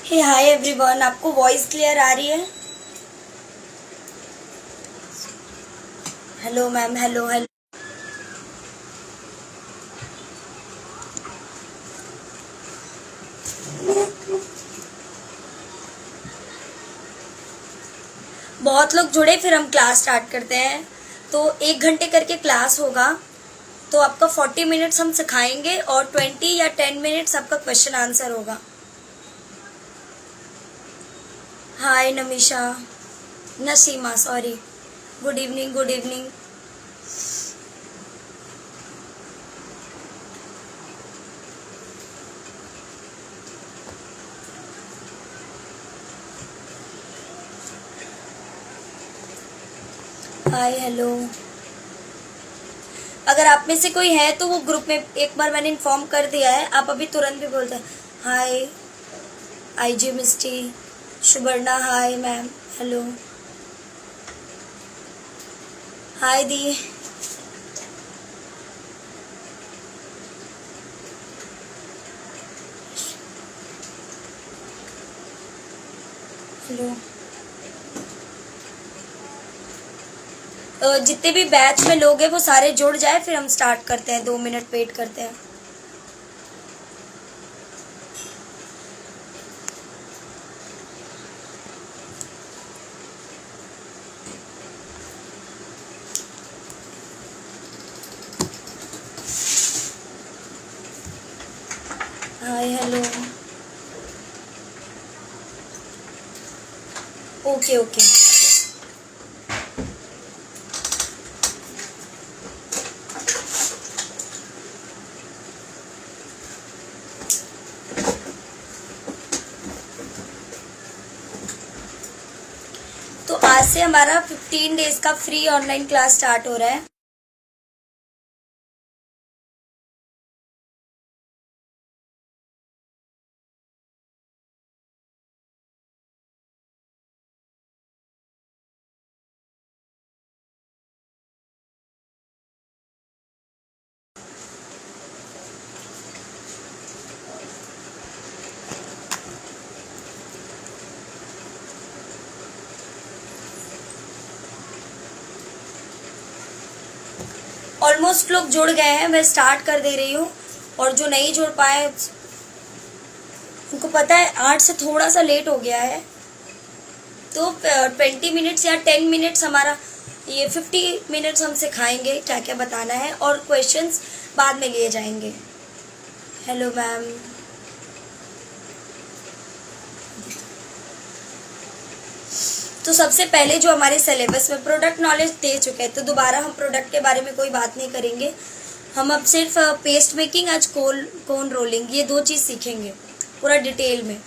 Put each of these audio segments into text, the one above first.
हे hi everyone, आपको voice clear आ रही है? Hello ma'am, hello hello. बहुत लोग जुड़े, फिर हम क्लास स्टार्ट करते हैं। तो 1 घंटे करके क्लास होगा। तो आपका 40 मिनट्स हम सिखाएंगे और 20 या 10 मिनट्स आपका क्वेश्चन आंसर होगा। Hi Namisha, Naseema sorry. Good evening, good evening. Hi hello. अगर आप में से कोई है तो वो ग्रुप में एक बार मैंने इन्फॉर्म कर दिया है, आप अभी तुरंत भी बोलते हैं। हाय आईजी मिस्टी, सुवर्णा हाय मैम, हेलो। हाय दी, हेलो। जितने भी बैच में लोग हैं वो सारे जुड़ जाए, फिर हम स्टार्ट करते हैं। 2 मिनट वेट करते हैं। Hi hello. Okay okay. तो आज से हमारा 15 डेज का फ्री ऑनलाइन क्लास स्टार्ट हो रहा है। ऑलमोस्ट लोग जुड़ गए हैं, मैं स्टार्ट कर दे रही हूँ। और जो नहीं जुड़ पाए उनको पता है 8 से थोड़ा सा लेट हो गया है। तो 20 मिनट्स या 10 मिनट्स हमारा, ये 50 मिनट्स हम सिखाएंगे क्या क्या बताना है, और क्वेश्चंस बाद में लिए जाएंगे। Hello ma'am. तो सबसे पहले जो हमारे सिलेबस में प्रोडक्ट नॉलेज दे चुके हैं, तो दोबारा हम प्रोडक्ट के बारे में कोई बात नहीं करेंगे। हम अब सिर्फ पेस्ट मेकिंग, आज कोन रोलिंग, ये 2 चीज़ सीखेंगे पूरा डिटेल में।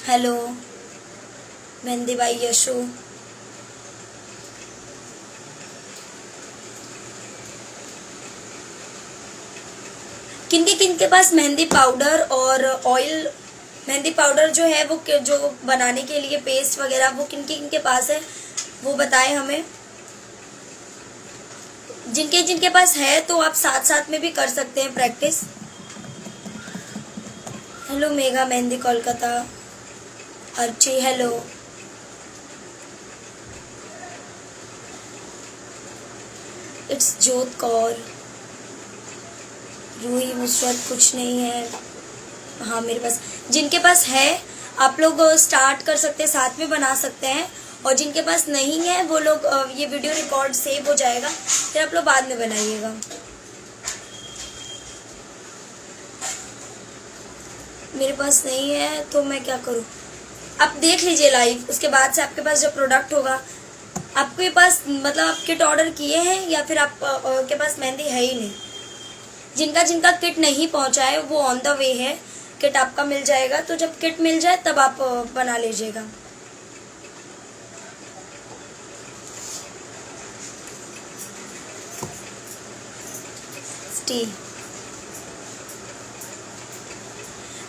हेलो मेहंदी भाई, यशु। किन के पास मेहंदी पाउडर और ऑयल, मेहंदी पाउडर जो है वो जो बनाने के लिए पेस्ट वगैरह, वो किन के पास है वो बताएं हमें। जिनके पास है तो आप साथ साथ में भी कर सकते हैं practice. Hello mega mehndi Kolkata, Archi hello. It's जोत कौर, रूही मुसरत कुछ नहीं है। हाँ मेरे पास, जिनके पास है आप लोग स्टार्ट कर सकते हैं, साथ में बना सकते हैं। और जिनके पास नहीं है वो लोग, ये वीडियो रिकॉर्ड सेव हो जाएगा, फिर आप लोग बाद में बनाइएगा। मेरे पास नहीं है तो मैं क्या करूँ? आप देख लीजिए लाइव, उसके बाद से आपके पास जब प्रोडक्ट होगा, आपके पास मतलब आप किट ऑर्डर किए हैं या फिर आप के पास मेहंदी है ही नहीं। जिनका किट नहीं पहुंचा है वो ऑन द वे है, किट आपका मिल जाएगा। तो जब किट मिल जाए तब आप बना लीजिएगा।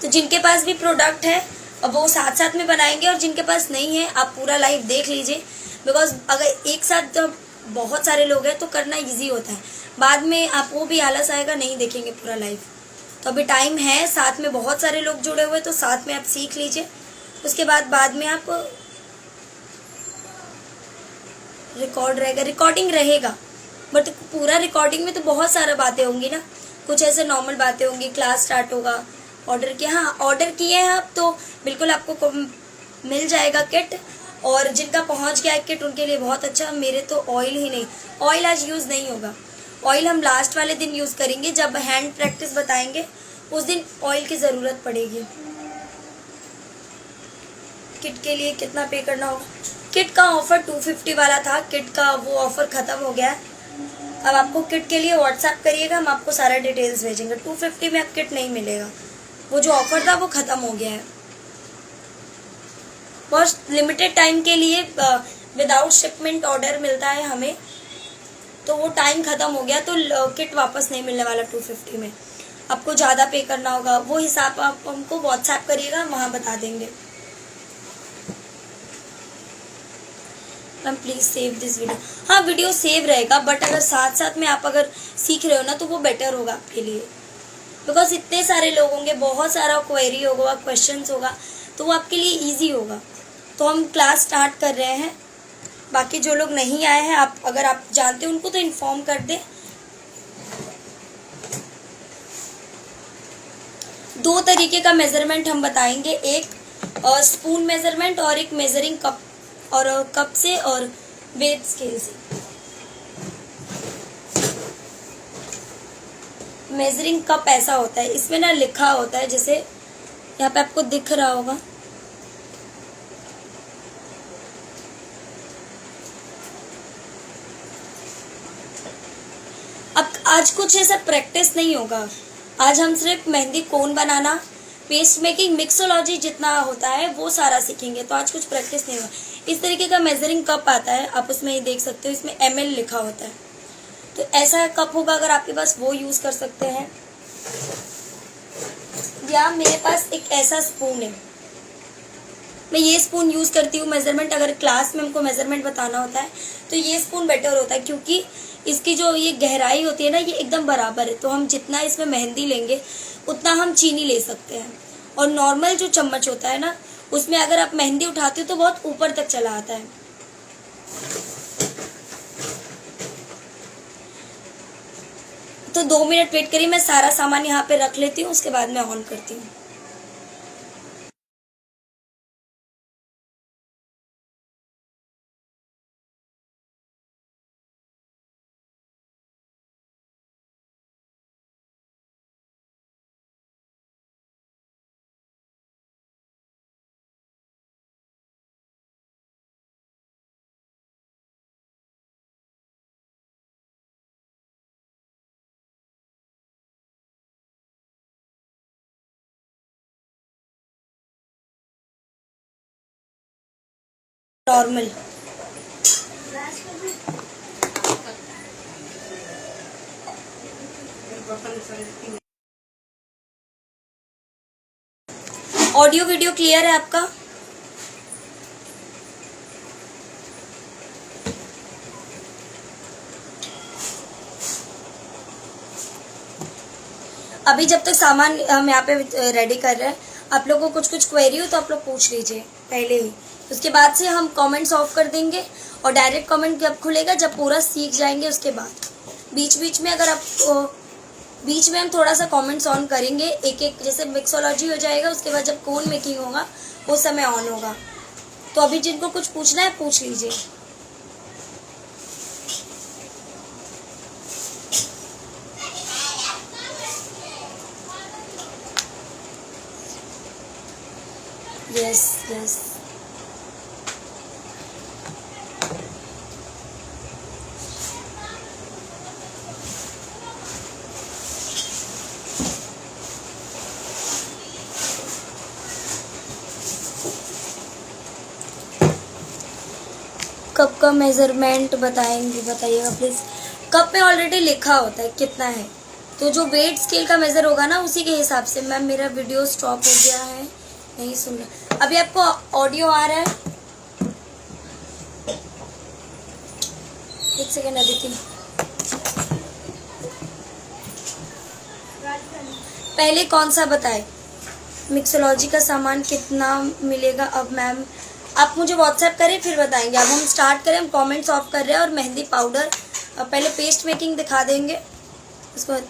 तो जिनके पास भी प्रोडक्ट है अब वो साथ साथ में बनाएंगे, और जिनके पास नहीं है आप पूरा लाइव देख लीजिए। बिकॉज अगर एक साथ जब बहुत सारे लोग हैं तो करना इजी होता है, बाद में आपको भी आलस आएगा, नहीं देखेंगे पूरा लाइव। तो अभी टाइम है, साथ में बहुत सारे लोग जुड़े हुए, तो साथ में आप सीख लीजिए। उसके बाद में आप रिकॉर्डिंग रहेगा, बट पूरा रिकॉर्डिंग में तो बहुत सारा बातें होंगी ना, कुछ ऐसे नॉर्मल बातें होंगी। क्लास स्टार्ट होगा, ऑर्डर किया, हाँ ऑर्डर किए हैं आप तो बिल्कुल आपको मिल जाएगा किट। और जिनका पहुंच गया है किट उनके लिए बहुत अच्छा। मेरे तो ऑयल ही नहीं, ऑयल आज यूज़ नहीं होगा। ऑयल हम लास्ट वाले दिन यूज़ करेंगे, जब हैंड प्रैक्टिस बताएंगे उस दिन ऑयल की ज़रूरत पड़ेगी। किट के लिए कितना पे करना होगा? किट का ऑफर 250 वाला था, किट का वो ऑफर ख़त्म हो गया है। अब आपको किट के लिए व्हाट्सएप करिएगा, हम आपको सारा डिटेल्स भेजेंगे। 250 में अब किट नहीं मिलेगा, वो जो ऑफर था वो ख़त्म हो गया है। बहुत लिमिटेड टाइम के लिए विदाउट शिपमेंट ऑर्डर मिलता है हमें, तो वो टाइम ख़त्म हो गया, तो किट वापस नहीं मिलने वाला 250 में। आपको ज़्यादा पे करना होगा, वो हिसाब आप हमको व्हाट्सएप करिएगा, वहाँ बता देंगे। Ma'am please save this video. हाँ वीडियो सेव रहेगा, बट अगर साथ साथ में आप अगर सीख रहे हो ना तो वो बेटर होगा आपके लिए, बिकॉज इतने सारे लोग होंगे, बहुत सारा क्वेरी होगा, क्वेश्चंस होगा, तो वो आपके लिए इजी होगा। तो हम क्लास स्टार्ट कर रहे हैं। बाकी जो लोग नहीं आए हैं, आप अगर आप जानते हैं उनको तो इन्फॉर्म कर दें। 2 तरीके का मेजरमेंट हम बताएंगे, एक स्पून मेजरमेंट और एक मेजरिंग कप, और कप से और वेट स्केल से। मेजरिंग कप ऐसा होता है, इसमें ना लिखा होता है, जैसे यहाँ पे आपको दिख रहा होगा, अब आज कुछ ऐसा प्रैक्टिस नहीं होगा। आज हम सिर्फ मेहंदी कोन बनाना, पेस्ट मेकिंग, मिक्सोलॉजी जितना होता है वो सारा सीखेंगे, तो आज कुछ प्रैक्टिस नहीं होगा। इस तरीके का मेजरिंग कप आता है, आप उसमें ये देख सकते हो, इसमें ml लिखा होता है, तो ऐसा कप होगा, अगर आपके पास वो यूज कर सकते हैं। या मेरे पास एक ऐसा स्पून है, मैं ये स्पून यूज करती हूँ मेजरमेंट, अगर क्लास में हमको मेजरमेंट बताना होता है तो ये स्पून बेटर होता है, क्योंकि इसकी जो ये गहराई होती है ना, ये एकदम बराबर है, तो हम जितना इसमें मेहंदी लेंगे उतना हम चीनी ले सकते हैं। और नॉर्मल जो चम्मच होता है ना, उसमें अगर आप मेहंदी उठाते हो तो बहुत ऊपर तक चला आता है। तो 2 मिनट वेट करिए, मैं सारा सामान यहाँ पे रख लेती हूँ, उसके बाद मैं ऑन करती हूँ। नॉर्मल ऑडियो वीडियो क्लियर है आपका? अभी जब तक सामान हम यहाँ पे रेडी कर रहे हैं, आप लोगों को कुछ क्वेरी हो तो आप लोग पूछ लीजिए पहले ही, उसके बाद से हम कमेंट्स ऑफ कर देंगे, और डायरेक्ट कमेंट जब खुलेगा जब पूरा सीख जाएंगे उसके बाद। बीच बीच में अगर आप बीच में हम थोड़ा सा कमेंट्स ऑन करेंगे, एक एक, जैसे मिक्सोलॉजी हो जाएगा, उसके बाद जब कोन मेकिंग होगा उस समय ऑन होगा। तो अभी जिनको कुछ पूछना है पूछ लीजिए। यस यस, कप का मेजरमेंट बताइएगा प्लीज। कप में ऑलरेडी लिखा होता है कितना है, तो जो वेट स्केल का मेजर होगा ना उसी के हिसाब से। मैम मेरा वीडियो स्टॉप हो गया है, नहीं सुन रहा। अभी आपको ऑडियो आ रहा है? एक सेकेंड अदिति। पहले कौन सा बताए? मिक्सोलॉजी का सामान कितना मिलेगा अब मैम? आप मुझे व्हाट्सएप करें फिर बताएंगे। अब हम स्टार्ट करें, हम कमेंट्स ऑफ कर रहे हैं। और मेहंदी पाउडर पहले पेस्ट मेकिंग दिखा देंगे उसको।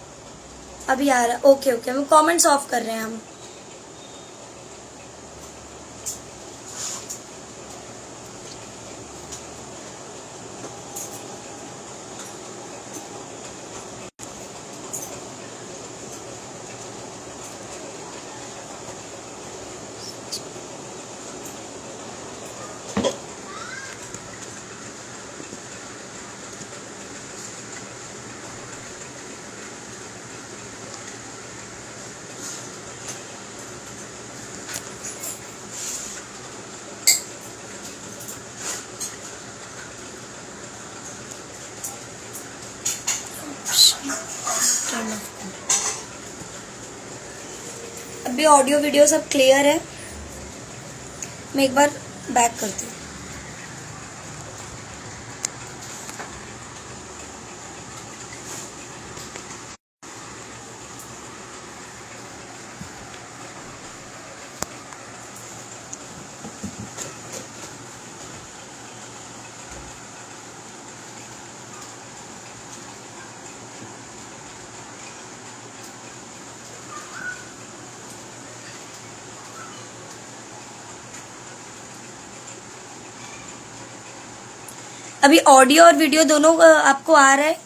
अभी आ रहा है, ओके ओके, हम कमेंट्स ऑफ कर रहे हैं हम। अभी ऑडियो वीडियो सब क्लियर है। मैं एक बार बैक करती हूँ। अभी ऑडियो और वीडियो दोनों आपको आ रहा है?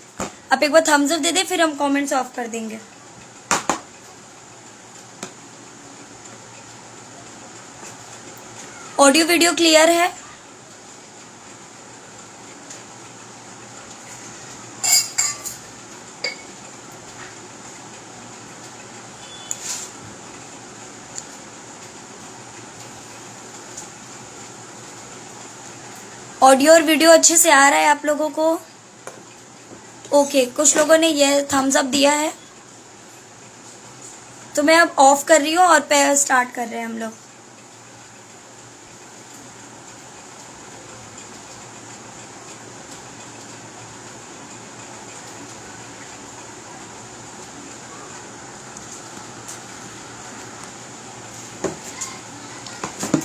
आप एक बार थम्स अप दे दे, फिर हम कमेंट्स ऑफ कर देंगे। ऑडियो वीडियो क्लियर है? ऑडियो और वीडियो अच्छे से आ रहा है आप लोगों को? ओके, कुछ लोगों ने ये थम्स अप दिया है, तो मैं अब ऑफ कर रही हूँ और पे स्टार्ट कर रहे हैं हम लोग।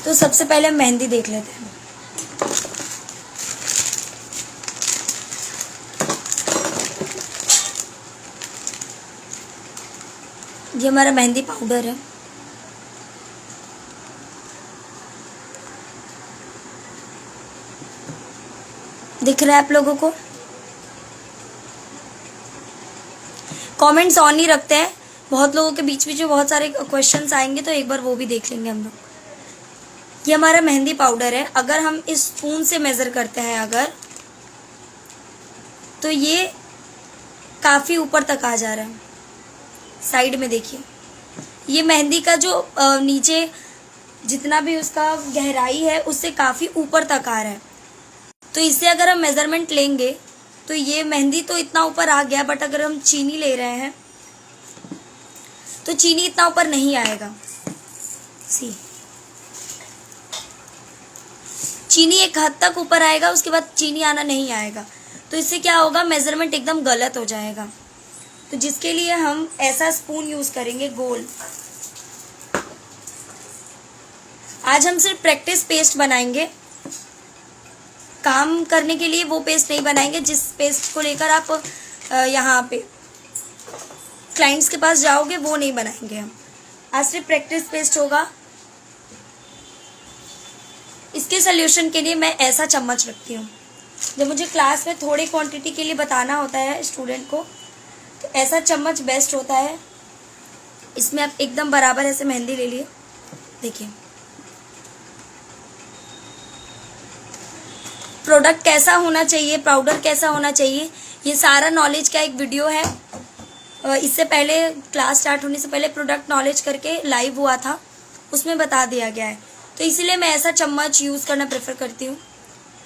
तो सबसे पहले मेहंदी देख लेते हैं। ये हमारा मेहंदी पाउडर है। दिख रहा है आप लोगों को? कमेंट्स ऑन ही रखते हैं, बहुत लोगों के बीच बीच में बहुत सारे क्वेश्चंस आएंगे, तो एक बार वो भी देख लेंगे हम लोग। ये हमारा मेहंदी पाउडर है। अगर हम इस स्पून से मेजर करते हैं अगर, तो ये काफी ऊपर तक आ जा रहा है। साइड में देखिए, ये मेहंदी का जो नीचे जितना भी उसका गहराई है उससे काफी ऊपर तक आ रहा है। तो इससे अगर हम मेजरमेंट लेंगे तो ये मेहंदी तो इतना ऊपर आ गया, बट अगर हम चीनी ले रहे हैं तो चीनी इतना ऊपर नहीं आएगा। सी, चीनी एक हद तक ऊपर आएगा, उसके बाद चीनी आना नहीं आएगा। तो इससे क्या होगा, मेजरमेंट एकदम गलत हो जाएगा। तो जिसके लिए हम ऐसा स्पून यूज करेंगे, गोल। आज हम सिर्फ प्रैक्टिस पेस्ट बनाएंगे, काम करने के लिए वो पेस्ट नहीं बनाएंगे जिस पेस्ट को लेकर आप यहाँ पे क्लाइंट्स के पास जाओगे, वो नहीं बनाएंगे हम। आज सिर्फ प्रैक्टिस पेस्ट होगा। इसके सोल्यूशन के लिए मैं ऐसा चम्मच रखती हूँ। जब मुझे क्लास में थोड़ी क्वांटिटी के लिए बताना होता है स्टूडेंट को, तो ऐसा चम्मच बेस्ट होता है। इसमें आप एकदम बराबर ऐसे मेहंदी ले लिए। देखिए प्रोडक्ट कैसा होना चाहिए, पाउडर कैसा होना चाहिए, ये सारा नॉलेज का एक वीडियो है। इससे पहले क्लास स्टार्ट होने से पहले प्रोडक्ट नॉलेज करके लाइव हुआ था, उसमें बता दिया गया है। तो इसीलिए मैं ऐसा चम्मच यूज़ करना प्रेफर करती हूँ।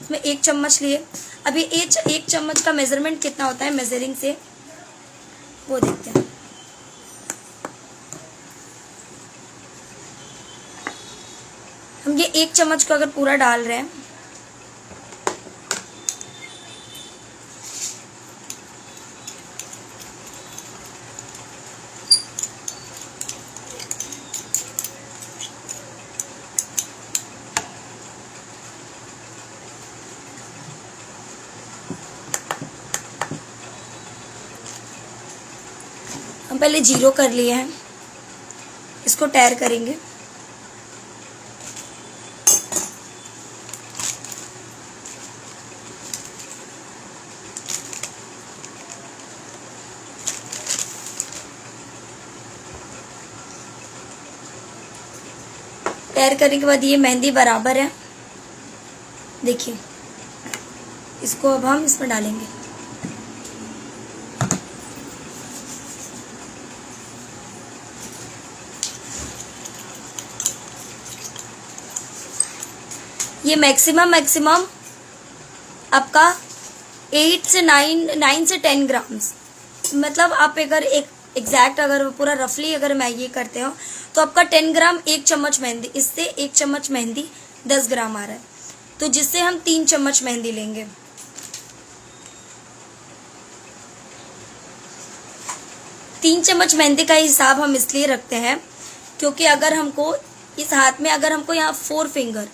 इसमें एक चम्मच लिए। अभी एक चम्मच का मेजरमेंट कितना होता है मेजरिंग से, वो देखते हैं। हम ये एक चम्मच को अगर पूरा डाल रहे हैं, हम पहले 0 कर लिए हैं, इसको तैर करेंगे। तैर करने के बाद ये मेहंदी बराबर है, देखिए। इसको अब हम इसमें डालेंगे। ये मैक्सिमम आपका 8 से 9 से 10 ग्राम्स, मतलब आप अगर एक एग्जैक्ट अगर पूरा रफली अगर मैं ये करते हो तो आपका 10 ग्राम 1 चम्मच मेहंदी, इससे 1 चम्मच मेहंदी 10 ग्राम आ रहा है, तो जिससे हम 3 चम्मच मेहंदी लेंगे। तीन चम्मच मेहंदी का हिसाब हम इसलिए रखते हैं क्योंकि अगर हमको इस हाथ में, अगर हमको यहाँ 4 फिंगर,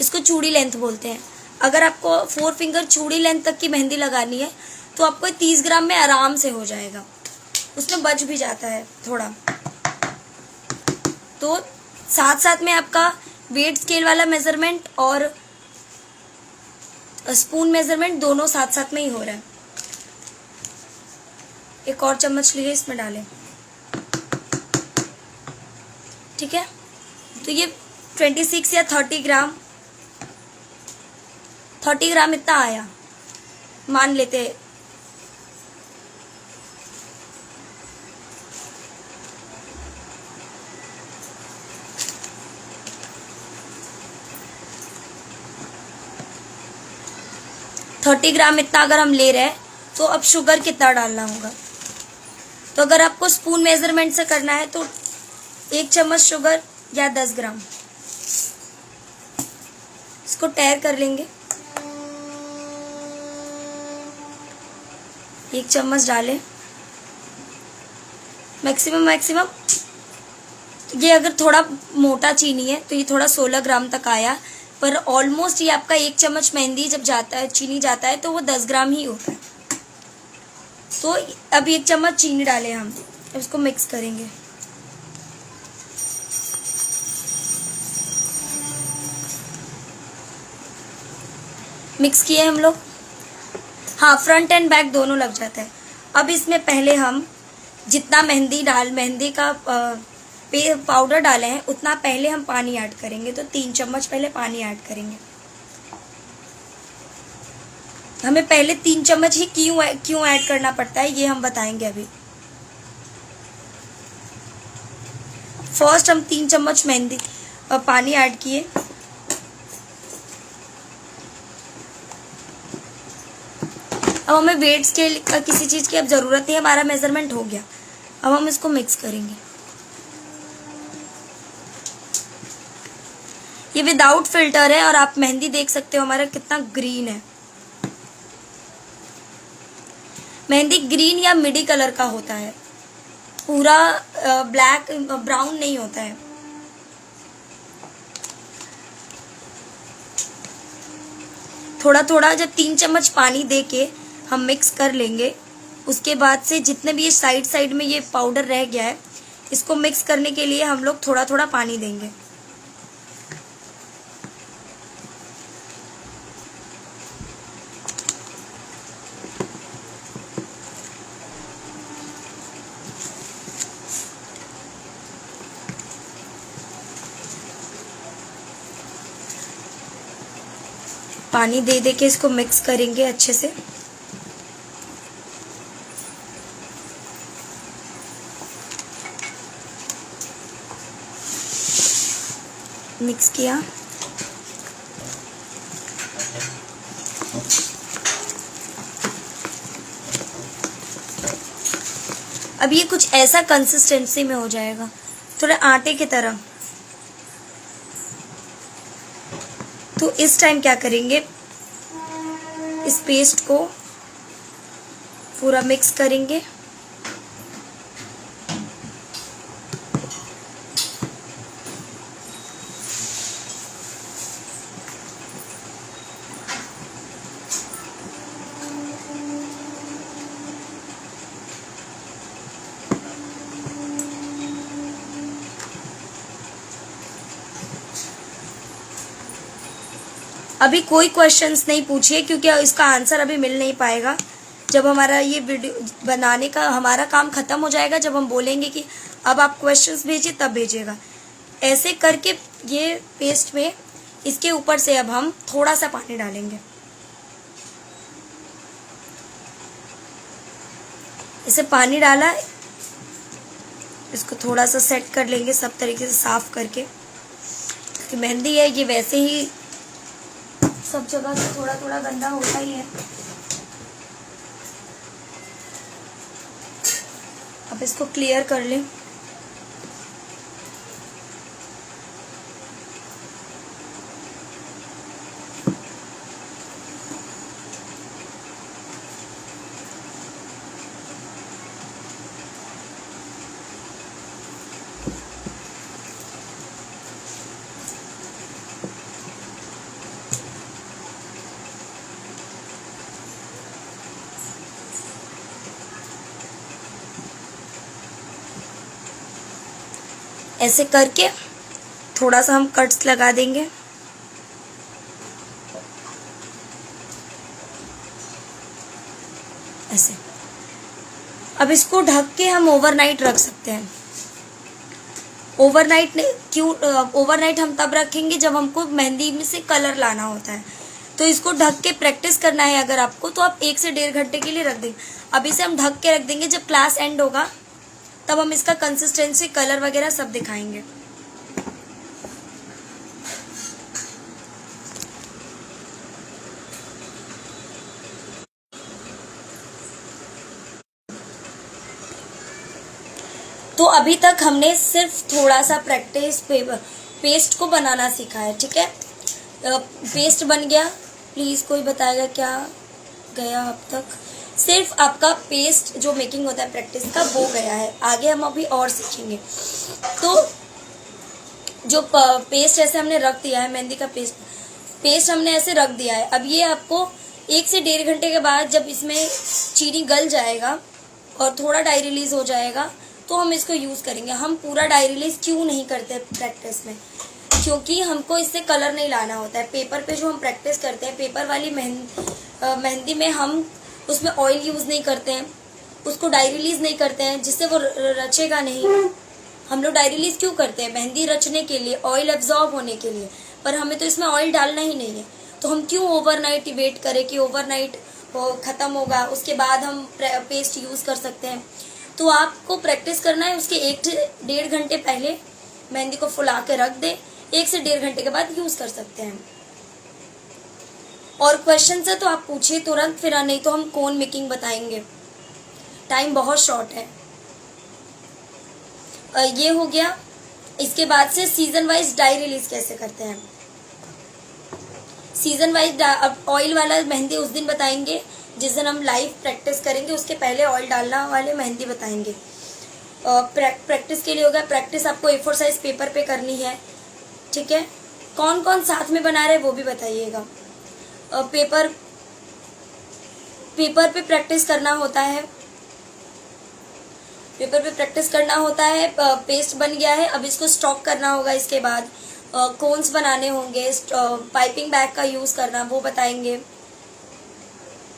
इसको चूड़ी लेंथ बोलते हैं, अगर आपको 4 फिंगर चूड़ी लेंथ तक की मेहंदी लगानी है तो आपको 30 ग्राम में आराम से हो जाएगा, उसमें बच भी जाता है थोड़ा। तो साथ साथ में आपका वेट स्केल वाला मेजरमेंट और स्पून मेजरमेंट दोनों साथ साथ में ही हो रहा है। एक और चम्मच लिए इसमें डालें, ठीक है। तो ये 26 या 30 ग्राम इतना आया मान लेते हैं। $30 ग्राम इतना अगर हम ले रहे हैं तो अब शुगर कितना डालना होगा, तो अगर आपको स्पून मेजरमेंट से करना है तो 1 चम्मच शुगर या 10 ग्राम, इसको तैर कर लेंगे। 1 चम्मच डालें मैक्सिमम। ये अगर थोड़ा मोटा चीनी है तो ये थोड़ा 16 ग्राम तक आया, पर ऑलमोस्ट ये आपका 1 चम्मच मेहंदी जब जाता है, चीनी जाता है तो वो 10 ग्राम ही होता है। तो अब 1 चम्मच चीनी डालें हम, इसको मिक्स करेंगे। मिक्स किए हम लोग, हाँ, फ्रंट एंड बैक दोनों लग जाता है। अब इसमें पहले हम जितना मेहंदी का पाउडर डाले हैं उतना पहले हम पानी ऐड करेंगे, तो 3 चम्मच पहले पानी ऐड करेंगे। हमें पहले 3 चम्मच ही क्यों ऐड करना पड़ता है ये हम बताएंगे अभी। फर्स्ट हम 3 चम्मच पानी ऐड किए। अब हमें वेट स्केल का किसी चीज की अब जरूरत नहीं, हमारा मेजरमेंट हो गया। अब हम इसको मिक्स करेंगे। ये विदाउट फिल्टर है और आप मेहंदी देख सकते हो हमारा कितना ग्रीन है। मेहंदी ग्रीन या मिडी कलर का होता है, पूरा ब्लैक ब्राउन नहीं होता है। थोड़ा थोड़ा जब 3 चम्मच पानी देके हम मिक्स कर लेंगे, उसके बाद से जितने भी ये साइड में ये पाउडर रह गया है, इसको मिक्स करने के लिए हम लोग थोड़ा थोड़ा पानी देंगे। पानी दे दे के इसको मिक्स करेंगे अच्छे से। मिक्स किया। अब ये कुछ ऐसा कंसिस्टेंसी में हो जाएगा, थोड़ा आटे की तरह। तो इस टाइम क्या करेंगे, इस पेस्ट को पूरा मिक्स करेंगे। अभी कोई क्वेश्चंस नहीं पूछिए, क्योंकि इसका आंसर अभी मिल नहीं पाएगा। जब हमारा ये वीडियो बनाने का हमारा काम खत्म हो जाएगा, जब हम बोलेंगे कि अब आप क्वेश्चंस भेजिए, तब भेजिएगा। ऐसे करके ये पेस्ट में इसके ऊपर से अब हम थोड़ा सा पानी डालेंगे। इसे पानी डाला, इसको थोड़ा सा सेट कर लेंगे सब तरीके से साफ करके, क्योंकि मेहंदी है ये वैसे ही सब जगह से थोड़ा थोड़ा गंदा होता ही है। अब इसको क्लियर कर लें। ऐसे करके थोड़ा सा हम कट्स लगा देंगे। ऐसे अब इसको ढक के हम ओवरनाइट रख सकते हैं। ओवरनाइट क्यों ओवरनाइट हम तब रखेंगे जब हमको मेहंदी में से कलर लाना होता है। तो इसको ढक के प्रैक्टिस करना है अगर आपको, तो आप 1 से 1.5 घंटे के लिए रख देंगे। अब इसे हम ढक के रख देंगे, जब क्लास एंड होगा तब हम इसका कंसिस्टेंसी, कलर वगैरह सब दिखाएंगे। तो अभी तक हमने सिर्फ थोड़ा सा प्रैक्टिस पेस्ट को बनाना सीखा है, ठीक है। पेस्ट बन गया, प्लीज कोई बताएगा क्या गया अब तक? सिर्फ आपका पेस्ट जो मेकिंग होता है प्रैक्टिस का, वो गया है। आगे हम अभी और सीखेंगे। तो जो पेस्ट ऐसे हमने रख दिया है, मेहंदी का पेस्ट हमने ऐसे रख दिया है। अब ये आपको 1 से 1.5 घंटे के बाद जब इसमें चीनी गल जाएगा और थोड़ा डाई रिलीज हो जाएगा, तो हम इसको यूज करेंगे। हम पूरा डाई रिलीज क्यों नहीं करते प्रैक्टिस में? क्योंकि हमको इससे कलर नहीं लाना होता है। पेपर पे जो हम प्रैक्टिस करते हैं, पेपर वाली मेहंदी में हम उसमें ऑयल यूज नहीं करते हैं, उसको डाई रिलीज नहीं करते हैं, जिससे वो रचेगा नहीं। हम लोग डाई रिलीज क्यों करते हैं? मेहंदी रचने के लिए, ऑयल एब्जॉर्ब होने के लिए। पर हमें तो इसमें ऑयल डालना ही नहीं है, तो हम क्यों ओवरनाइट वेट करें कि ओवरनाइट खत्म होगा उसके बाद हम पेस्ट यूज कर सकते हैं। तो आपको प्रैक्टिस करना है, उसके 1 से 1.5 घंटे पहले मेहंदी को फुला के रख दे, 1 से 1.5 घंटे के बाद यूज कर सकते हैं। और क्वेश्चन है तो आप पूछिए तुरंत, फिर नहीं तो हम कोन मेकिंग बताएंगे, टाइम बहुत शॉर्ट है। ये हो गया। इसके बाद से सीजन वाइज डाई रिलीज कैसे करते हैं। सीजन वाइज ऑयल वाला मेहंदी उस दिन बताएंगे जिस दिन हम लाइव प्रैक्टिस करेंगे, उसके पहले ऑयल डालना वाले मेहंदी बताएंगे। प्रैक्टिस के लिए होगा, प्रैक्टिस आपको A4 साइज पेपर पे करनी है, ठीक है। कौन कौन साथ में बना रहे वो भी बताइएगा। पेपर पे प्रैक्टिस करना होता है, पेपर पे प्रैक्टिस करना होता है। पेस्ट बन गया है, अब इसको स्टॉक करना होगा। इसके बाद कोन्स बनाने होंगे, पाइपिंग बैग का यूज करना वो बताएंगे।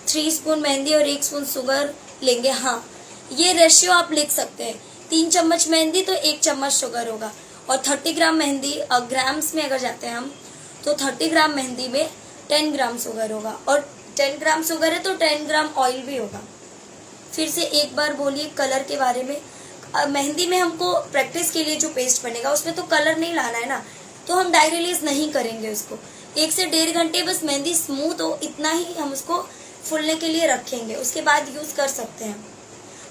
3 स्पून मेहंदी और 1 स्पून शुगर लेंगे। हाँ, ये रेशियो आप लिख सकते हैं। 3 चम्मच मेहंदी तो 1 चम्मच शुगर होगा। और 30 ग्राम मेहंदी, ग्राम्स में अगर जाते हैं हम, तो 30 ग्राम मेहंदी में 10 ग्राम शुगर होगा। और 10 ग्राम शुगर है तो 10 ग्राम ऑयल भी होगा। फिर से एक बार बोलिए कलर के बारे में। मेहंदी में हमको प्रैक्टिस के लिए जो पेस्ट बनेगा उसमें तो कलर नहीं लाना है ना, तो हम डाई रिलीज नहीं करेंगे उसको। 1 से 1.5 घंटे बस मेहंदी स्मूथ हो, इतना ही हम उसको फूलने के लिए रखेंगे, उसके बाद यूज कर सकते हैं।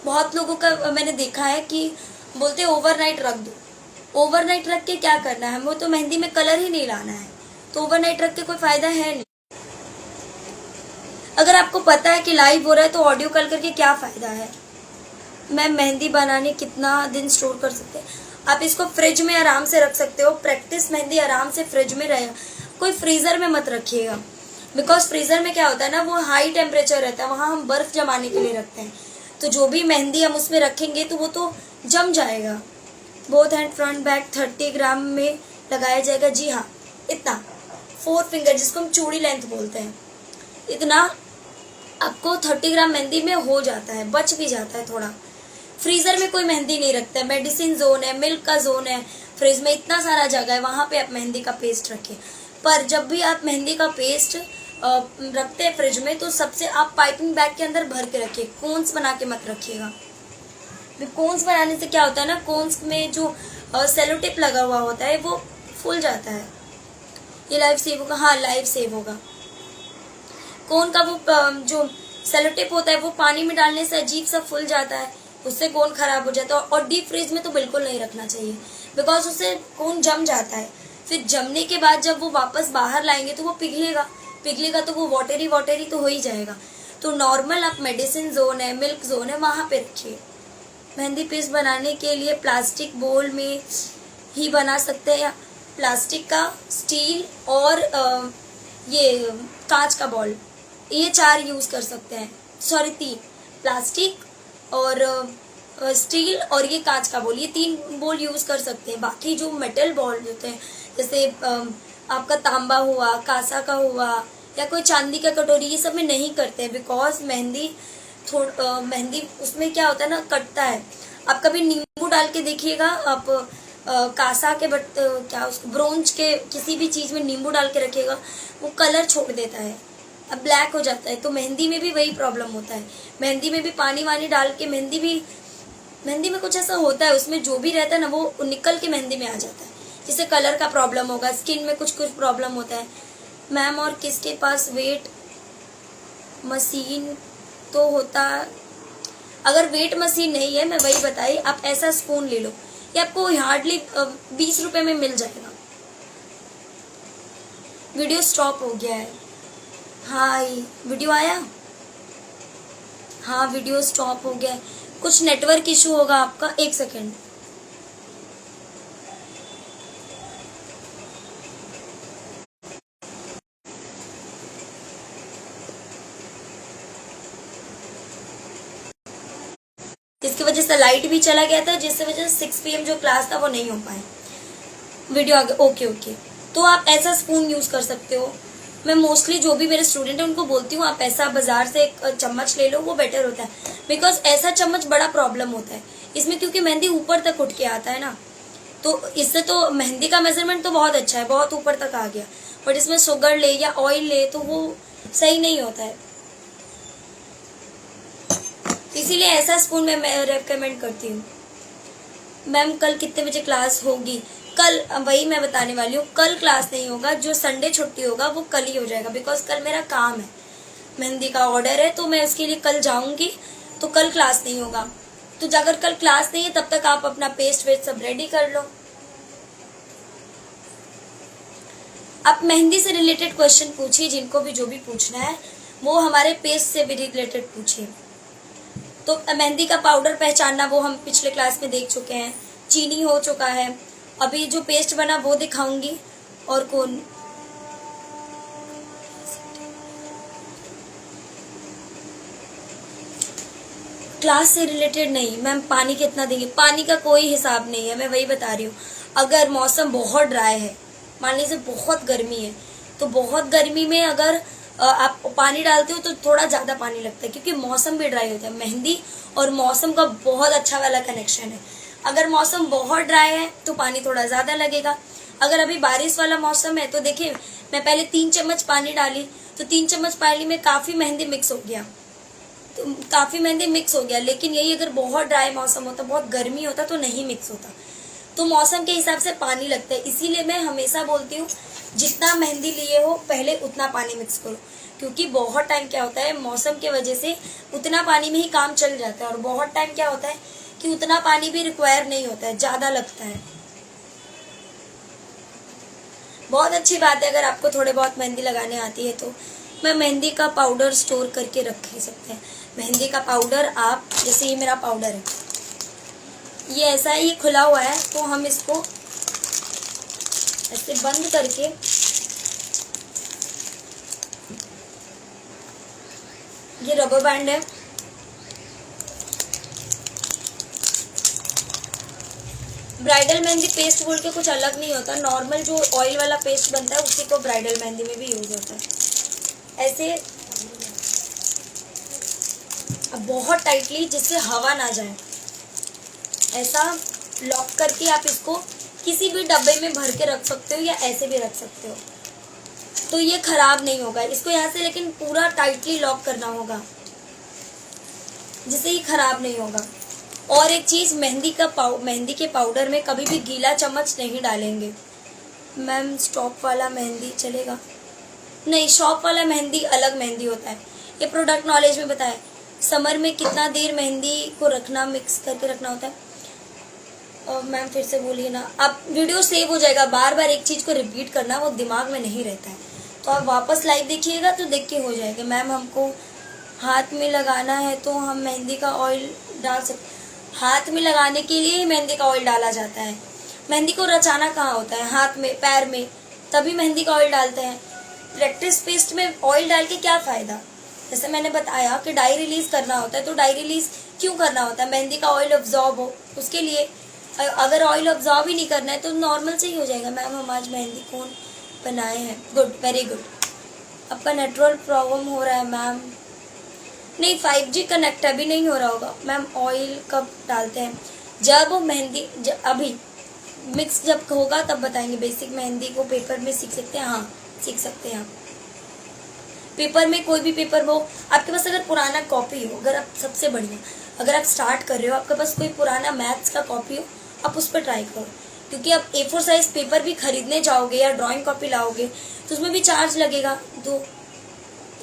बहुत लोगों का मैंने देखा है कि बोलते हैं ओवरनाइट रख दो। ओवरनाइट रख के क्या करना है? वो तो मेहंदी में कलर ही नहीं लाना है, तो ओवरनाइट रख के कोई फायदा है नहीं। अगर आपको पता है कि लाइव हो रहा है तो ऑडियो कॉल करके क्या फायदा है? मैम मेहंदी बनाने कितना दिन स्टोर कर सकते हैं? आप इसको फ्रिज में आराम से रख सकते हो। प्रैक्टिस मेहंदी आराम से फ्रिज में रहेगा, कोई फ्रीजर में मत रखिएगा। बिकॉज फ्रीजर में क्या होता है ना, वो हाई टेम्परेचर रहता है, वहाँ हम बर्फ जमाने के लिए रखते हैं। तो जो भी मेहंदी हम उसमें रखेंगे तो वो तो जम जाएगा। बोथ हैंड फ्रंट बैक 30 ग्राम में लगाया जाएगा। जी हाँ, इतना 4 फिंगर, जिसको हम चूड़ी लेंथ बोलते हैं, इतना आपको 30 ग्राम मेहंदी में हो जाता है, बच भी जाता है थोड़ा। फ्रीजर में कोई मेहंदी नहीं रखता है, मेडिसिन जोन है, मिल्क का जोन है, फ्रिज में इतना सारा जगह है, वहां पे आप मेहंदी का पेस्ट रखें। पर जब भी आप मेहंदी का पेस्ट रखते हैं फ्रिज में, तो सबसे आप पाइपिंग बैग के अंदर भर के रखिए, कोन्स बना के मत रखिएगा। कोन्स बनाने से क्या होता है ना, कोन्स में जो सेलो टेप लगा हुआ होता है वो फूल जाता है। ये लाइफ सेव होगा, हाँ लाइफ सेव होगा। कोन का वो जो सेलो टेप होता है वो पानी में डालने से अजीब सा फूल जाता है, उससे कोन खराब हो जाता है। और डीप फ्रीज में तो बिल्कुल नहीं रखना चाहिए, बिकॉज उससे कोन जम जाता है। फिर जमने के बाद जब वो वापस बाहर लाएंगे तो वो पिघलेगा तो वो वाटरी तो हो ही जाएगा। तो नॉर्मल आप मेडिसिन जोन है, मिल्क जोन है, वहां पे रखिए। मेहंदी पेस्ट बनाने के लिए प्लास्टिक बोल में ही बना सकते हैं, या प्लास्टिक का, स्टील और ये कांच का बॉल, ये 4 यूज कर सकते हैं। सॉरी 3, प्लास्टिक और स्टील और ये कांच का बोल, ये 3 बोल यूज कर सकते हैं। बाकी जो मेटल बॉल होते हैं, जैसे आपका तांबा हुआ, कांसा का हुआ, या कोई चांदी का कटोरी, ये सब में नहीं करते हैं, बिकॉज मेहंदी उसमें क्या होता है ना, कटता है। आप कभी नींबू डाल के देखिएगा, आप कांसा के क्या उसको ब्रोंज के किसी भी चीज में नींबू डाल के रखिएगा, वो कलर छोड़ देता है, अब ब्लैक हो जाता है। तो मेहंदी में भी वही प्रॉब्लम होता है। मेहंदी में भी पानी वानी डाल के, मेहंदी में कुछ ऐसा होता है, उसमें जो भी रहता है ना वो निकल के मेहंदी में आ जाता है, जिससे कलर का प्रॉब्लम होगा, स्किन में कुछ प्रॉब्लम होता है। मैम और किसके पास वेट मशीन तो होता, अगर वेट मशीन नहीं है, मैं वही बताई, आप ऐसा स्पून ले लो, ये आपको हार्डली 20 रुपए में मिल जाएगा। वीडियो स्टॉप हो गया है, हाँ वीडियो आया, हाँ वीडियो स्टॉप हो गया है, कुछ नेटवर्क इशू होगा आपका। 1 सेकेंड। इसकी वजह से लाइट भी चला गया था, जिसकी वजह से 6 PM जो क्लास था वो नहीं हो पाए। वीडियो आ गया, ओके। तो आप ऐसा स्पून यूज कर सकते हो। मैं मोस्टली जो भी मेरे स्टूडेंट है उनको बोलती हूँ, आप ऐसा बाजार से एक चम्मच ले लो, वो बेटर होता है। बिकॉज ऐसा चम्मच बड़ा प्रॉब्लम होता है इसमें, क्योंकि मेहंदी ऊपर तक उठ के आता है ना, तो इससे तो मेहंदी का मेजरमेंट तो बहुत अच्छा है, बहुत ऊपर तक आ गया, बट इसमें शुगर ले या ऑयल ले तो वो सही नहीं होता है। इसीलिए ऐसा स्पून मैं रेकमेंड करती हूँ। मैम कल कितने बजे क्लास होगी? कल वही मैं बताने वाली हूँ, कल क्लास नहीं होगा, जो संडे छुट्टी होगा वो कल ही हो जाएगा, बिकॉज कल मेरा काम है, मेहंदी का ऑर्डर है, तो मैं उसके लिए कल जाऊंगी, तो कल क्लास नहीं होगा। तो अगर कल क्लास नहीं है तब तक आप अपना पेस्ट वेस्ट सब रेडी कर लो। आप मेहंदी से रिलेटेड क्वेश्चन पूछिए, जिनको भी जो भी पूछना है वो हमारे पेस्ट से भी रिलेटेड पूछिए। तो मेहंदी का पाउडर पहचानना वो हम पिछले क्लास में देख चुके हैं, चीनी हो चुका है, अभी जो पेस्ट बना वो दिखाऊंगी। और कौन क्लास से रिलेटेड नहीं मैम, पानी कितना देंगे? पानी का कोई हिसाब नहीं है, मैं वही बता रही हूँ। अगर मौसम बहुत ड्राई है, मान लीजिए बहुत गर्मी है, तो बहुत गर्मी में अगर आप पानी डालते हो तो थोड़ा ज्यादा पानी लगता है, क्योंकि मौसम भी ड्राई होता है। मेहंदी और मौसम का बहुत अच्छा वाला कनेक्शन है। अगर मौसम बहुत ड्राई है तो पानी थोड़ा ज्यादा लगेगा। अगर अभी बारिश वाला मौसम है तो देखिए, मैं पहले 3 चम्मच पानी डाली, तो 3 चम्मच पानी में काफी मेहंदी मिक्स हो गया, लेकिन यही अगर बहुत ड्राई मौसम होता, बहुत गर्मी होता, तो नहीं मिक्स होता। तो मौसम के हिसाब से पानी लगता है। इसीलिए मैं हमेशा बोलती हूँ, जितना मेहंदी लिए हो पहले उतना पानी मिक्स करो, क्योंकि बहुत टाइम क्या होता है, मौसम के वजह से उतना पानी में ही काम चल जाता है, और बहुत टाइम क्या होता है कि उतना पानी भी रिक्वायर नहीं होता है, ज्यादा लगता है। बहुत अच्छी बात है अगर आपको थोड़े बहुत मेहंदी लगाने आती है तो। मैं मेहंदी का पाउडर स्टोर करके रख ही सकते हैं। मेहंदी का पाउडर आप, जैसे ये मेरा पाउडर है, ये ऐसा है, ये खुला हुआ है, तो हम इसको ऐसे बंद करके ये रबर बैंड है, ब्राइडल मेहंदी पेस्ट बोल के कुछ अलग नहीं होता, नॉर्मल जो ऑयल वाला पेस्ट बनता है उसी को ब्राइडल मेहंदी में भी यूज होता है। ऐसे अब बहुत टाइटली जिससे हवा ना जाए, ऐसा लॉक करके आप इसको किसी भी डब्बे में भर के रख सकते हो या ऐसे भी रख सकते हो, तो ये खराब नहीं होगा। इसको यहाँ से लेकिन पूरा टाइटली लॉक करना होगा जिससे ये खराब नहीं होगा। और एक चीज, मेहंदी के पाउडर में कभी भी गीला चम्मच नहीं डालेंगे। मैम स्टॉप वाला मेहंदी चलेगा? नहीं, शॉप वाला मेहंदी अलग मेहंदी होता है, ये प्रोडक्ट नॉलेज में बताया। समर में कितना देर मेहंदी को रखना, मिक्स करके रखना होता है। और मैम फिर से बोलिए ना, आप वीडियो सेव हो जाएगा, बार बार एक चीज को रिपीट करना वो दिमाग में नहीं रहता है, तो आप वापस लाइव देखिएगा तो देख के हो जाएगा। मैम हमको हाथ में लगाना है तो हम मेहंदी का ऑयल डाल सकते? हाथ में लगाने के लिए ही मेहंदी का ऑयल डाला जाता है। मेहंदी को रचाना कहाँ होता है? हाथ में, पैर में, तभी मेहंदी का ऑयल डालते हैं। प्रैक्टिस पेस्ट में ऑयल डाल के क्या फायदा? जैसे मैंने बताया कि डाई रिलीज करना होता है, तो डाई रिलीज क्यों करना होता है? मेहंदी का ऑयल ऑब्जॉर्ब हो उसके लिए। अगर ऑयल ऑब्जॉर्ब ही नहीं करना है तो नॉर्मल से ही हो जाएगा। मैम हम आज मेहंदी कोन बनाए हैं। Good, very good. आपका नेटवर्क प्रॉब्लम हो रहा है मैम? नहीं, 5G कनेक्ट अभी नहीं हो रहा होगा। मैम ऑयल कब डालते हैं? जब मेहंदी अभी मिक्स जब होगा तब बताएंगे। बेसिक मेहंदी को पेपर में सीख सकते हैं? हाँ सीख सकते हैं आप। पेपर में कोई भी पेपर हो आपके पास, अगर पुराना कॉपी हो, अगर आप सबसे बढ़िया, अगर आप स्टार्ट कर रहे हो आपके पास कोई पुराना मैथ्स का कॉपी हो, आप उस पर ट्राई करो। क्योंकि आप A4 साइज पेपर भी खरीदने जाओगे या ड्राइंग कॉपी लाओगे तो उसमें भी चार्ज लगेगा। तो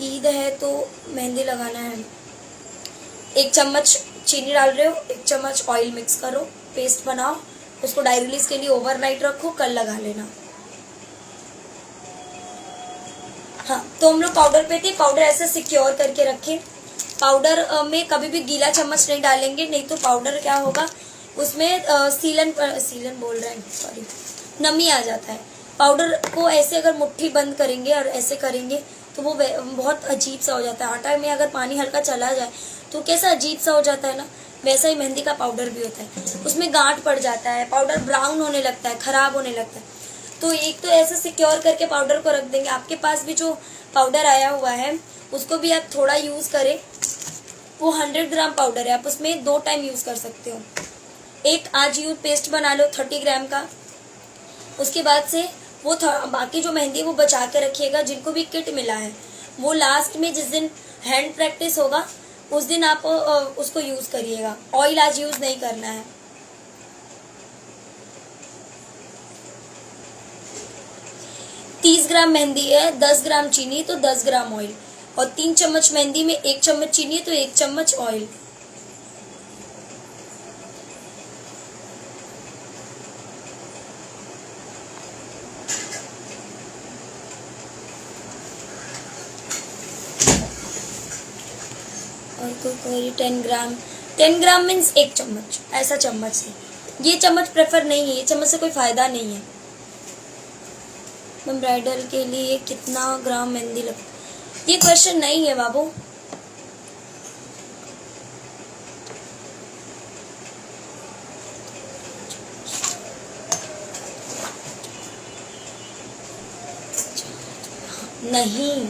ईद है तो मेहंदी लगाना है, 1 चम्मच चीनी डाल रहे हो, 1 चम्मच ऑयल मिक्स करो, पेस्ट बनाओ, उसको डाई रिलीज के लिए ओवरनाइट रखो, कल लगा लेना। हाँ, तो हम लोग पाउडर पे थे। पाउडर ऐसे सिक्योर करके रखें। पाउडर में कभी भी गीला चम्मच नहीं डालेंगे, नहीं तो पाउडर क्या होगा उसमें सीलन बोल रहे हैं, सॉरी, नमी आ जाता है। पाउडर को ऐसे अगर मुट्ठी बंद करेंगे और ऐसे करेंगे तो वो बहुत अजीब सा हो जाता है। आटा में अगर पानी हल्का चला जाए तो कैसा अजीब सा हो जाता है ना, वैसा ही मेहंदी का पाउडर भी होता है, उसमें गांठ पड़ जाता है, पाउडर ब्राउन होने लगता है, खराब होने लगता है। तो एक तो ऐसे सिक्योर करके पाउडर को रख देंगे। आपके पास भी जो पाउडर आया हुआ है उसको भी आप थोड़ा यूज करें। वो 100 ग्राम पाउडर है, आप उसमें 2 टाइम यूज कर सकते हो। एक आज यूज पेस्ट बना लो 30 ग्राम का, उसके बाद से वो बाकी जो मेहंदी वो बचा के रखिएगा। जिनको भी किट मिला है वो लास्ट में जिस दिन हैंड प्रैक्टिस होगा उस दिन आप उसको यूज करिएगा। ऑयल आज यूज नहीं करना है। तीस ग्राम मेहंदी है, 10 ग्राम चीनी तो 10 ग्राम ऑयल, और 3 चम्मच मेहंदी में 1 चम्मच चीनी तो 1 चम्मच ऑयल। और कोई 10 ग्राम मीन्स 1 चम्मच, ऐसा चम्मच से। ये चम्मच प्रेफर नहीं है, ये चम्मच से कोई फायदा नहीं है। मैम ब्राइडल के लिए कितना ग्राम मेहंदी लगता? ये क्वेश्चन नहीं है बाबू। नहीं,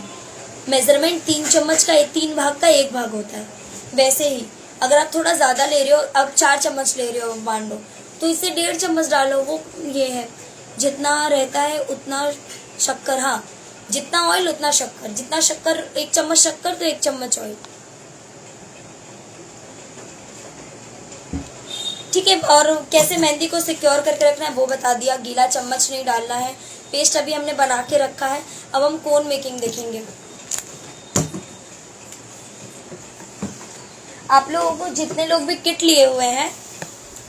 मेजरमेंट 3 चम्मच का 3 भाग का 1 भाग होता है। वैसे ही अगर आप थोड़ा ज्यादा ले रहे हो, अब 4 चम्मच ले रहे हो मान लो, तो इससे 1.5 चम्मच डालो। वो ये है, जितना रहता है उतना शक्कर। हाँ, जितना ऑयल उतना शक्कर, जितना शक्कर 1 चम्मच शक्कर तो 1 चम्मच ऑयल। ठीक है। और कैसे मेहंदी को सिक्योर करके रखना है वो बता दिया। गीला चम्मच नहीं डालना है। पेस्ट अभी हमने बना के रखा है। अब हम कोन मेकिंग देखेंगे। आप लोगों को जितने लोग भी किट लिए हुए हैं,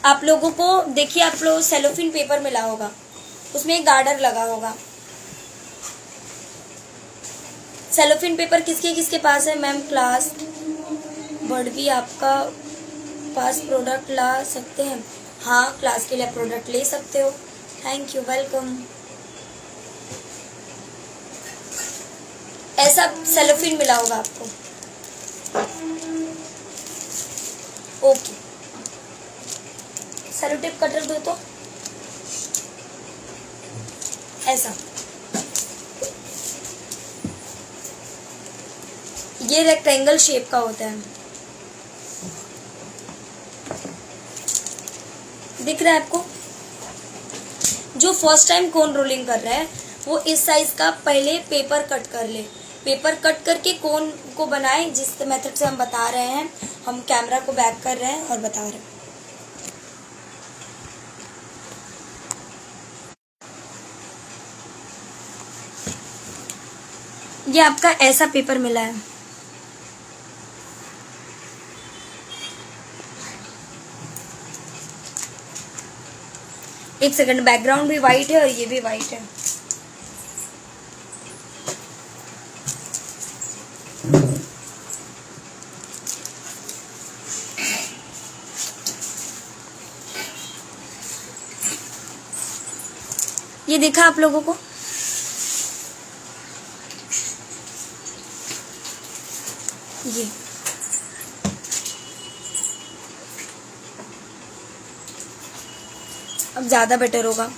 आप लोगों को देखिए, आप लोग सेलोफिन पेपर मिला होगा, उसमें एक गार्डर लगा होगा। सेलोफिन पेपर किसके किसके पास है? मैम क्लास वर्ड भी आपका पास प्रोडक्ट ला सकते हैं? हाँ, क्लास के लिए प्रोडक्ट ले सकते हो। Thank you, welcome. ऐसा सेलोफिन मिला होगा आपको। ओके, सेलो टेप कटर दो तो ऐसा। ये रेक्टेंगल शेप का होता है, दिख रहा है आपको। जो फर्स्ट टाइम कोन रोलिंग कर रहा है वो इस साइज का पहले पेपर कट कर ले, पेपर कट करके कोन को बनाए, जिस मेथड से हम बता रहे हैं। हम कैमरा को बैक कर रहे हैं और बता रहे हैं। ये आपका ऐसा पेपर मिला है। एक सेकंड, बैकग्राउंड भी वाइट है और ये भी वाइट है। ये देखा आप लोगों को? ये अब ज्यादा बेटर होगा।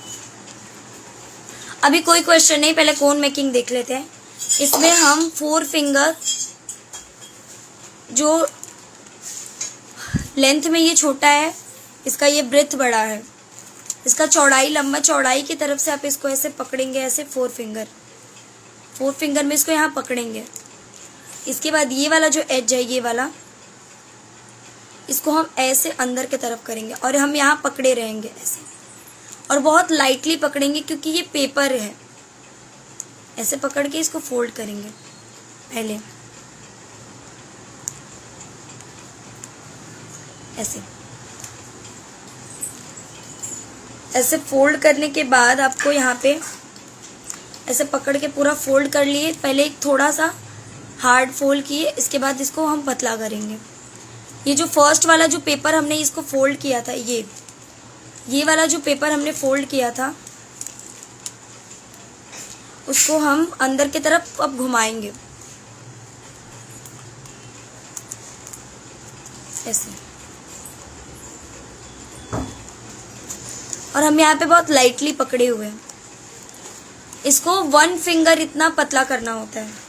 अभी कोई क्वेश्चन नहीं, पहले कोन मेकिंग देख लेते हैं। इसमें हम 4 फिंगर, जो लेंथ में ये छोटा है, इसका ये ब्रेथ बड़ा है, इसका चौड़ाई लंबा, चौड़ाई की तरफ से आप इसको ऐसे पकड़ेंगे, ऐसे 4 फिंगर में इसको यहाँ पकड़ेंगे। इसके बाद ये वाला जो एज है, ये वाला, इसको हम ऐसे अंदर की तरफ करेंगे और हम यहाँ पकड़े रहेंगे ऐसे, और बहुत लाइटली पकड़ेंगे क्योंकि ये पेपर है। ऐसे पकड़ के इसको फोल्ड करेंगे पहले, ऐसे ऐसे फोल्ड करने के बाद आपको यहाँ पे ऐसे पकड़ के पूरा फोल्ड कर लिए। पहले एक थोड़ा सा हार्ड फोल्ड किए, इसके बाद इसको हम पतला करेंगे। ये जो फर्स्ट वाला जो पेपर हमने इसको फोल्ड किया था, ये वाला जो पेपर हमने फोल्ड किया था, उसको हम अंदर की तरफ अब घुमाएंगे ऐसे। और हम यहाँ पे बहुत लाइटली पकड़े हुए हैं। इसको 1 फिंगर इतना पतला करना होता है।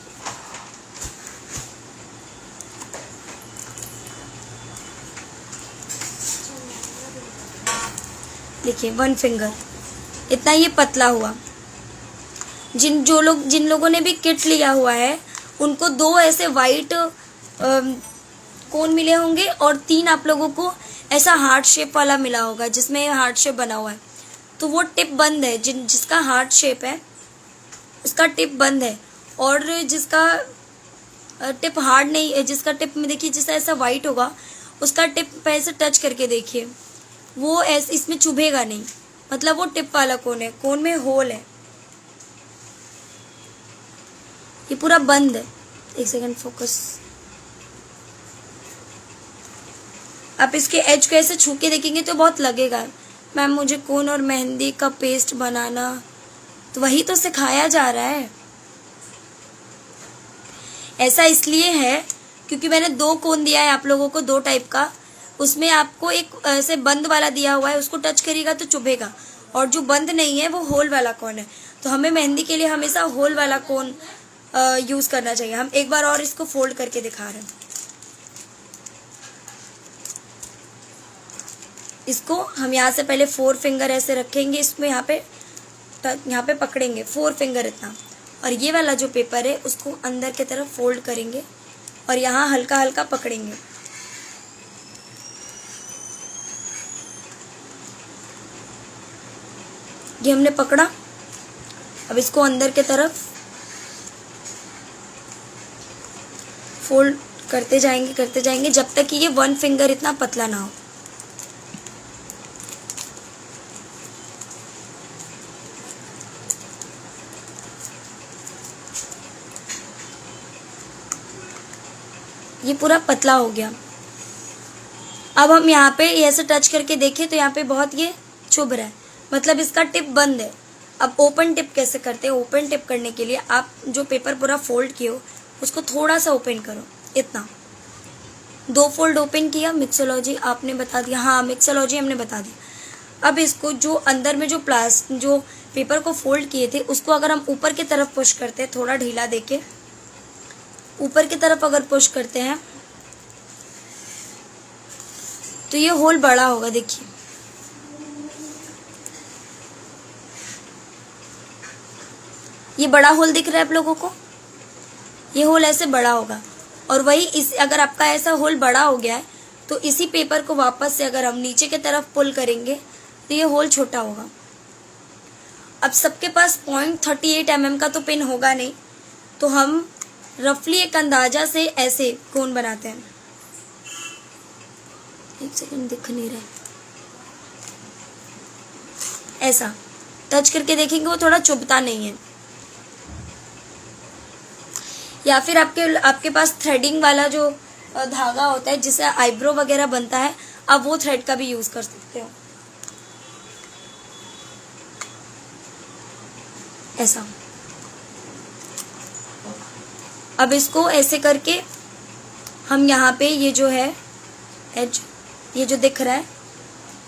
देखिए 1 फिंगर इतना ये पतला हुआ। जिन लोगों ने भी किट लिया हुआ है उनको 2 ऐसे वाइट कोन मिले होंगे और 3 आप लोगों को ऐसा हार्ट शेप वाला मिला होगा जिसमें हार्ट शेप बना हुआ है। तो वो टिप बंद है, जिसका हार्ट शेप है उसका टिप बंद है, और जिसका टिप हार्ड नहीं है, जिसका टिप में देखिए जैसा ऐसा वाइट होगा, उसका टिप पे ऐसे टच करके देखिए, वो ऐसे इसमें चुभेगा नहीं, मतलब वो टिप वाला कोन है। कोन में होल है, ये पूरा बंद है। एक सेकंड, फोकस। आप इसके एज को ऐसे छू के देखेंगे तो बहुत लगेगा मैम मुझे कोन और मेहंदी का पेस्ट बनाना, तो वही तो सिखाया जा रहा है। ऐसा इसलिए है क्योंकि मैंने 2 कोन दिया है आप लोगों को, 2 टाइप का। उसमें आपको एक ऐसे बंद वाला दिया हुआ है, उसको टच करेगा तो चुभेगा, और जो बंद नहीं है वो होल वाला कोन है। तो हमें मेहंदी के लिए हमेशा होल वाला कोन यूज करना चाहिए। हम एक बार और इसको फोल्ड करके दिखा रहे हैं। इसको हम यहाँ से पहले 4 फिंगर ऐसे रखेंगे, इसमें यहाँ पे पकड़ेंगे 4 फिंगर इतना, और ये वाला जो पेपर है उसको अंदर की तरफ फोल्ड करेंगे और यहाँ हल्का हल्का पकड़ेंगे। ये हमने पकड़ा, अब इसको अंदर की तरफ फोल्ड करते जाएंगे जब तक कि ये 1 फिंगर इतना पतला ना हो। ये पूरा पतला हो गया। अब हम यहाँ पे ऐसे टच करके देखें तो यहाँ पे बहुत ये चुभ रहा है, मतलब इसका टिप बंद है। अब ओपन टिप कैसे करते हैं? ओपन टिप करने के लिए आप जो पेपर पूरा फोल्ड किए हो उसको थोड़ा सा ओपन करो, इतना 2 फोल्ड ओपन किया। मिक्सोलॉजी आपने बता दिया, हाँ मिक्सोलॉजी हमने बता दिया। अब इसको जो अंदर में जो पेपर को फोल्ड किए थे उसको अगर हम ऊपर की तरफ पुश करते हैं, थोड़ा ढीला देके ऊपर की तरफ अगर पुश करते हैं तो ये होल बड़ा होगा। देखिए ये बड़ा होल दिख रहा है आप लोगों को, ये होल ऐसे बड़ा होगा। और वही इस अगर आपका ऐसा होल बड़ा हो गया है तो इसी पेपर को वापस से अगर हम नीचे की तरफ पुल करेंगे तो ये होल छोटा होगा। अब सबके पास 0.38 mm का तो पिन होगा नहीं, तो हम रफली एक अंदाजा से ऐसे कोन बनाते हैं। एक सेकंड, दिख नहीं रहा है, ऐसा टच करके देखेंगे वो थोड़ा चुभता नहीं है। या फिर आपके पास थ्रेडिंग वाला जो धागा होता है जिससे आईब्रो वगैरह बनता है, आप वो थ्रेड का भी यूज कर सकते हो। ऐसा अब इसको ऐसे करके हम यहाँ पे ये जो है एज, ये जो दिख रहा है,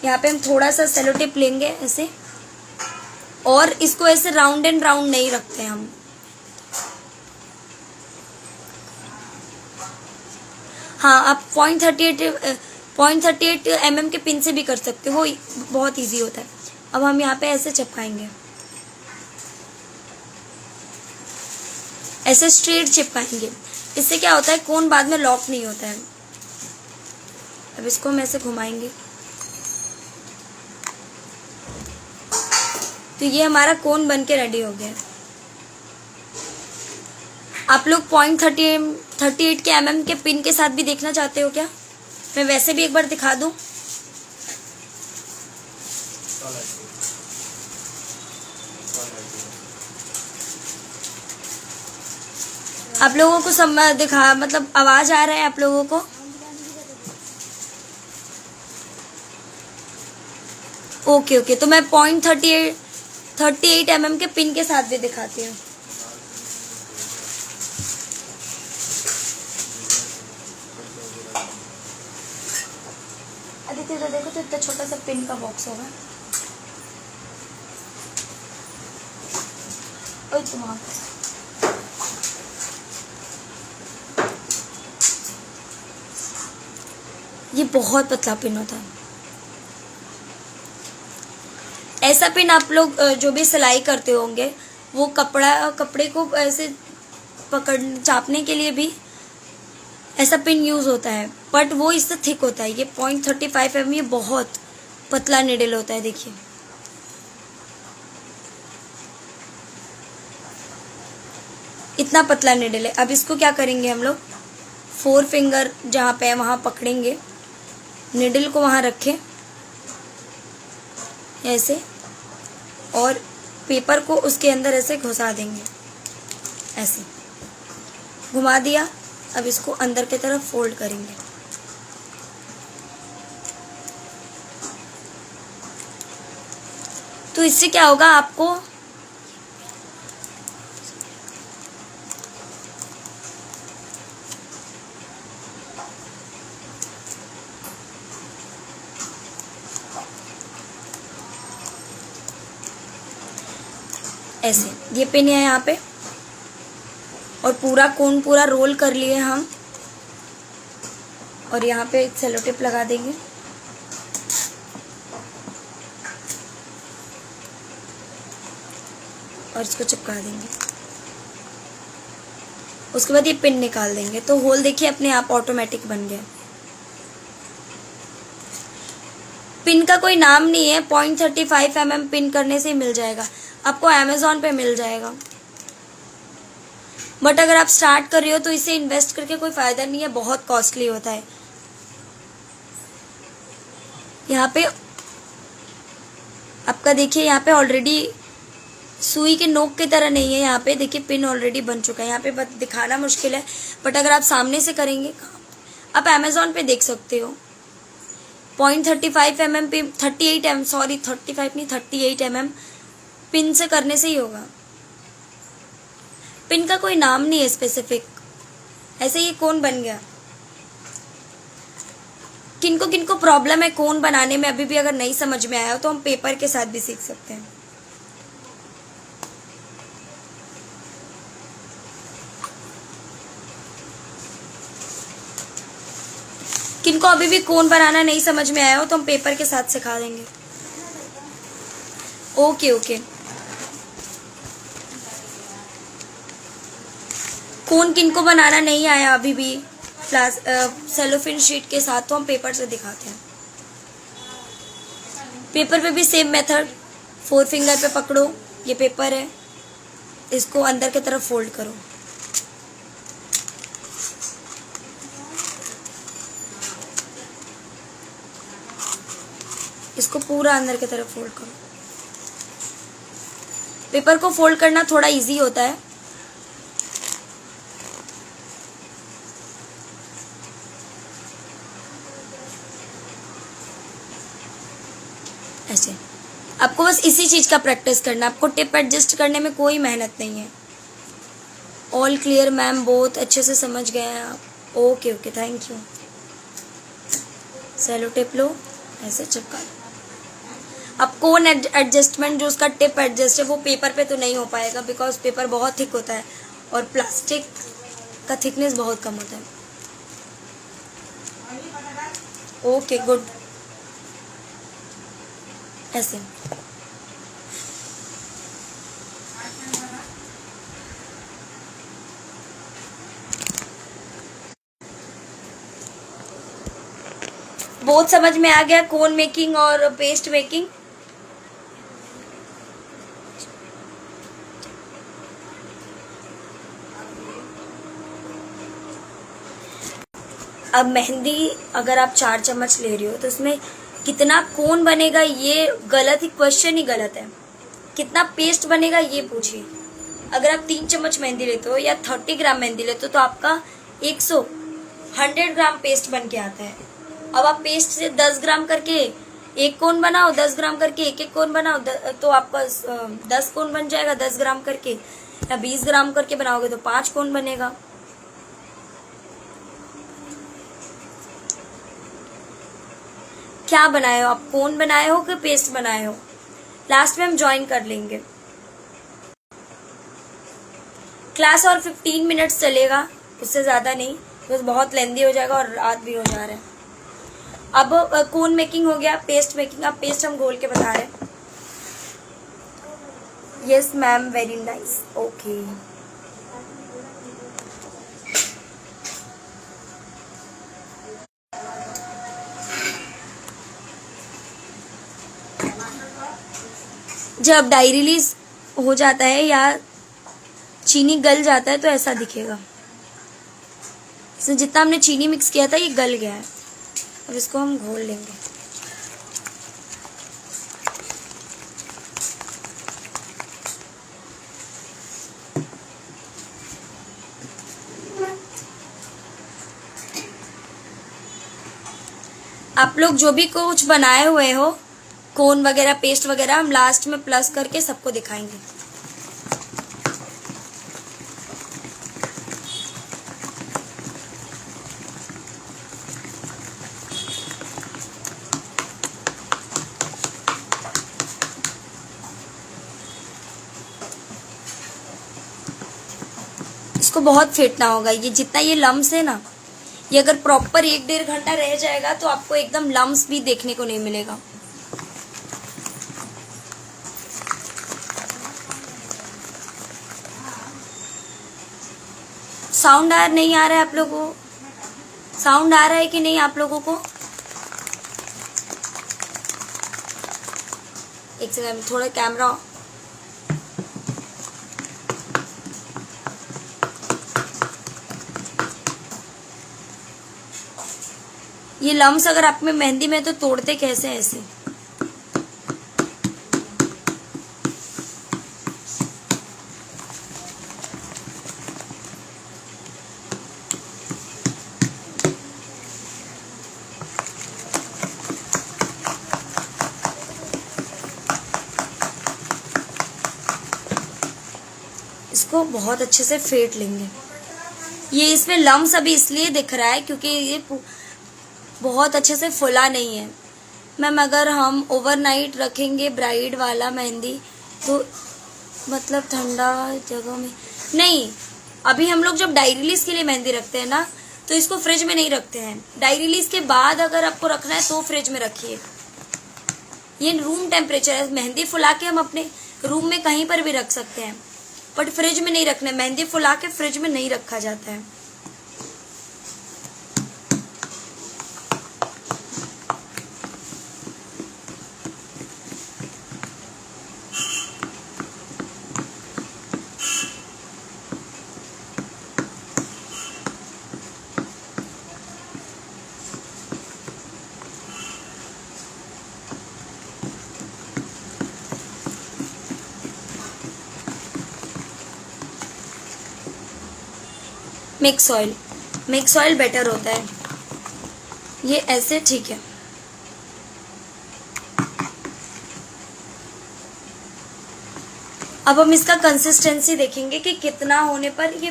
यहाँ पे हम थोड़ा सा सेलो टेप लेंगे ऐसे, और इसको ऐसे राउंड एंड राउंड नहीं रखते हम। हाँ, आप 0.38 mm के पिन से भी कर सकते हो, बहुत इजी होता है। अब हम यहाँ पे ऐसे चिपकाएंगे, ऐसे स्ट्रेट चिपकाएंगे। इससे क्या होता है, कोन बाद में लॉक नहीं होता है। अब इसको हम ऐसे घुमाएंगे तो ये हमारा कोन बन के रेडी हो गया। आप लोग 0.38 के mm के पिन के साथ भी देखना चाहते हो क्या? मैं वैसे भी एक बार दिखा दूं। आप लोगों को सब दिखा, मतलब आवाज आ रहा है आप लोगों को? ओके, तो मैं 0.38 mm के पिन के साथ भी दिखाती हूँ। आदित्य तो देखो, तो इतना छोटा सा पिन का बॉक्स होगा। ओए तुम ये बहुत पतला पिन होता है। ऐसा पिन आप लोग जो भी सिलाई करते होंगे, वो कपड़े को ऐसे चापने के लिए भी ऐसा पिन यूज होता है, बट वो इससे थिक होता है। ये 0.35 mm, ये बहुत पतला निडल होता है। देखिए इतना पतला निडल है। अब इसको क्या करेंगे हम लोग, 4 फिंगर जहाँ पे है वहाँ पकड़ेंगे, निडल को वहाँ रखें ऐसे, और पेपर को उसके अंदर ऐसे घुसा देंगे, ऐसे घुमा दिया। अब इसको अंदर की तरफ फोल्ड करेंगे। तो इससे क्या होगा, आपको ऐसे ये पिन है यहाँ पे, और पूरा कोन पूरा रोल कर लिए हम, और यहाँ पे एक सेलो टेप लगा देंगे। और इसको चिपका देंगे। उसके बाद ये पिन निकाल देंगे, तो होल देखिए अपने आप ऑटोमेटिक बन गया। पिन का कोई नाम नहीं है, 0.35 mm पिन करने से ही मिल जाएगा आपको, अमेज़ॉन पे मिल जाएगा। बट अगर आप स्टार्ट कर रहे हो तो इसे इन्वेस्ट करके कोई फायदा नहीं है, बहुत कॉस्टली होता है। यहाँ पे आपका देखिए, यहाँ पे ऑलरेडी सुई के नोक की तरह नहीं है, यहाँ पे देखिए पिन ऑलरेडी बन चुका है। यहाँ पे दिखाना मुश्किल है, बट अगर आप सामने से करेंगे, आप अमेज़ॉन पे देख सकते हो। 0.35 mm पे 38 mm, सॉरी 35 नहीं 38 mm पिन से करने से ही होगा। पिन का कोई नाम नहीं है स्पेसिफिक, ऐसे ये कोन बन गया। किनको प्रॉब्लम है कोन बनाने में अभी भी अगर नहीं समझ में आया हो तो हम पेपर के साथ भी सीख सकते हैं। किनको अभी भी कोन बनाना नहीं समझ में आया हो तो हम पेपर के साथ सिखा देंगे। Okay okay. कोन किनको बनाना नहीं आया अभी भी सेलोफिन शीट के साथ तो हम पेपर से दिखाते हैं। पेपर पे भी सेम मेथड, 4 फिंगर पे पकड़ो, ये पेपर है, इसको अंदर की तरफ फोल्ड करो, इसको पूरा अंदर की तरफ फोल्ड करो। पेपर को फोल्ड करना थोड़ा इजी होता है। ऐसे आपको बस इसी चीज का प्रैक्टिस करना, आपको टिप एडजस्ट करने में कोई मेहनत नहीं है। ऑल क्लियर मैम, बहुत अच्छे से समझ गए हैं आप। Okay okay, thank you. Sellotape लो, ऐसे चिपका लो। अब कोन एडजस्टमेंट जो उसका टिप एडजस्ट है वो पेपर पे तो नहीं हो पाएगा बिकॉज पेपर बहुत थिक होता है और प्लास्टिक का थिकनेस बहुत कम होता है। ओके गुड, ऐसे। बहुत समझ में आ गया कोन मेकिंग और पेस्ट मेकिंग। अब मेहंदी अगर आप 4 चम्मच ले रही हो तो उसमें कितना कोन बनेगा ये गलत ही, क्वेश्चन ही गलत है। कितना पेस्ट बनेगा ये पूछिए। अगर आप 3 चम्मच मेहंदी लेते हो या 30 ग्राम मेहंदी लेते हो तो आपका 100 ग्राम पेस्ट बन के आता है। अब आप पेस्ट से 10 ग्राम करके एक कोन बनाओ, 10 ग्राम करके एक एक कोन बनाओ, तो आपका 10 कोन बन जाएगा 10 ग्राम करके, या 20 ग्राम करके बनाओगे तो 5 कोन बनेगा। क्या बनाए हो आप, कोन बनाए हो कि पेस्ट बनाए हो? लास्ट में हम ज्वाइन कर लेंगे। क्लास और 15 मिनट्स चलेगा, उससे ज्यादा नहीं, बस बहुत लेंदी हो जाएगा और रात भी हो जा रहा है। अब कोन मेकिंग हो गया, पेस्ट मेकिंग। अब पेस्ट हम घोल के बता रहे हैं। Yes ma'am, very nice. Okay, जब डाई रिलीज हो जाता है या चीनी गल जाता है तो ऐसा दिखेगा। इसमें जितना हमने चीनी मिक्स किया था ये गल गया है। अब इसको हम घोल लेंगे। आप लोग जो भी कुछ बनाए हुए हो, कोन वगैरह पेस्ट वगैरह, हम लास्ट में प्लस करके सबको दिखाएंगे। इसको बहुत फेंटना होगा। ये जितना ये लम्स है ना, ये अगर प्रॉपर 1-1.5 घंटा रह जाएगा तो आपको एकदम लम्स भी देखने को नहीं मिलेगा। साउंड नहीं आ रहा है आप लोगों को? साउंड आ रहा है कि नहीं आप लोगों को? एक सेकंड, थोड़ा कैमरा। ये लम्स अगर आप में मेहंदी में तो तोड़ते कैसे ऐसे? इसको बहुत अच्छे से फेंट लेंगे। ये इसमें लम्स अभी इसलिए दिख रहा है क्योंकि ये बहुत अच्छे से फुला नहीं है मैम। अगर हम ओवरनाइट रखेंगे ब्राइड वाला मेहंदी तो मतलब ठंडा जगह में नहीं। अभी हम लोग जब डाई रिलीज के लिए मेहंदी रखते हैं ना तो इसको फ्रिज में नहीं रखते हैं। डाई रिलीज के बाद अगर आपको रखना है तो फ्रिज में रखिए। ये रूम टेम्परेचर है। मेहंदी फुला के हम अपने रूम में कहीं पर भी रख सकते हैं, बट फ्रिज में नहीं रखना है। मेहंदी फुला के फ्रिज में नहीं रखा जाता है। मिक्स ऑयल बेटर होता है। ये ऐसे ठीक है। अब हम इसका कंसिस्टेंसी देखेंगे कि कितना होने पर ये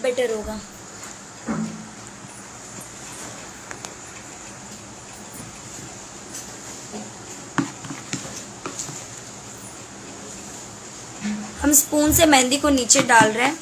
बेटर होगा। हम स्पून से मेहंदी को नीचे डाल रहे हैं।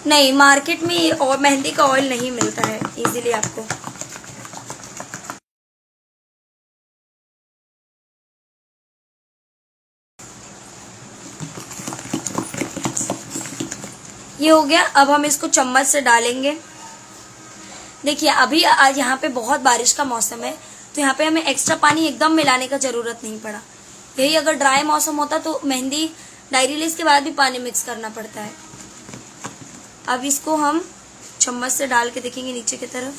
नहीं, मार्केट में और मेहंदी का ऑयल नहीं मिलता है इजीली आपको। ये हो गया। अब हम इसको चम्मच से डालेंगे। देखिए अभी आज यहाँ पे बहुत बारिश का मौसम है तो यहाँ पे हमें एक्स्ट्रा पानी एकदम मिलाने का जरूरत नहीं पड़ा। यही अगर ड्राई मौसम होता तो मेहंदी डाई रिलीज के बाद भी पानी मिक्स करना पड़ता है। अब इसको हम चम्मच से डाल के देखेंगे नीचे की तरफ।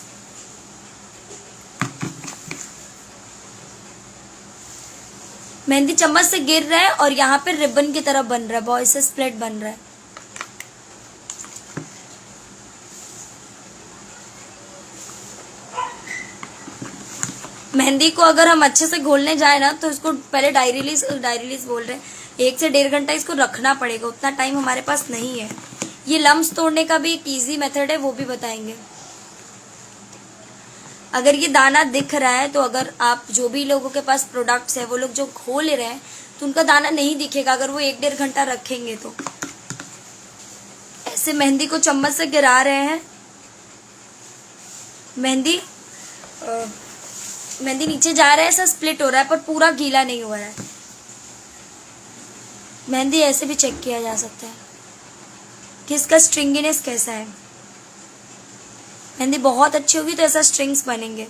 मेहंदी चम्मच से गिर रहा है और यहाँ पे रिबन की तरफ बन रहा है, बॉय से स्प्लिट बन रहा है। मेहंदी को अगर हम अच्छे से घोलने जाए ना तो इसको पहले डाई रिलीज बोल रहे हैं 1 से 1.5 घंटा इसको रखना पड़ेगा। उतना टाइम हमारे पास नहीं है। ये लम्स तोड़ने का भी एक इजी मेथड है, वो भी बताएंगे। अगर ये दाना दिख रहा है तो अगर आप जो भी लोगों के पास प्रोडक्ट्स है वो लोग जो खोल रहे हैं तो उनका दाना नहीं दिखेगा अगर वो 1-1.5 घंटा रखेंगे तो। ऐसे मेहंदी को चम्मच से गिरा रहे हैं। मेहंदी नीचे जा रहा है, ऐसा स्प्लिट हो रहा है पर पूरा गीला नहीं हो रहा है। मेहंदी ऐसे भी चेक किया जा सकता है कि इसका स्ट्रिंगीनेस कैसा है। मेहंदी बहुत अच्छी होगी तो ऐसा स्ट्रिंग्स बनेंगे।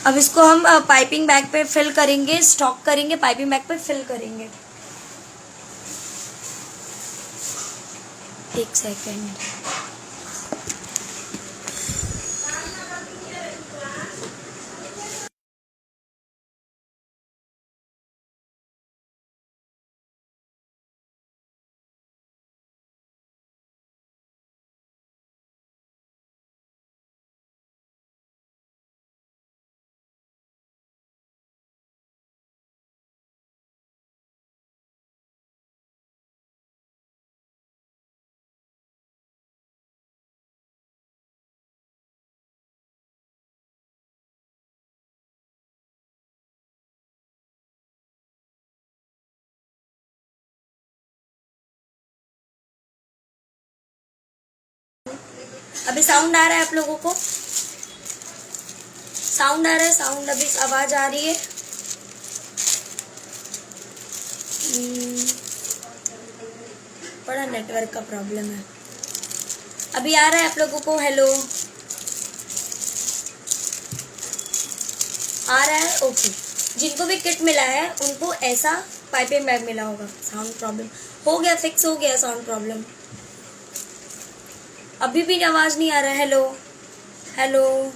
अब इसको हम पाइपिंग बैग पे फिल करेंगे, स्टॉक करेंगे, पाइपिंग बैग पे फिल करेंगे। 1 सेकेंड। अभी साउंड आ रहा है आप लोगों को? साउंड आ रहा है? साउंड अभी आवाज आ रही है? बड़ा नेटवर्क का प्रॉब्लम है। अभी आ रहा है आप लोगों को? हेलो आ रहा है? ओके। जिनको भी किट मिला है उनको ऐसा पाइपिंग बैग मिला होगा। साउंड प्रॉब्लम हो गया, फिक्स हो गया साउंड प्रॉब्लम। अभी भी आवाज नहीं आ रहा। हेलो हेलो,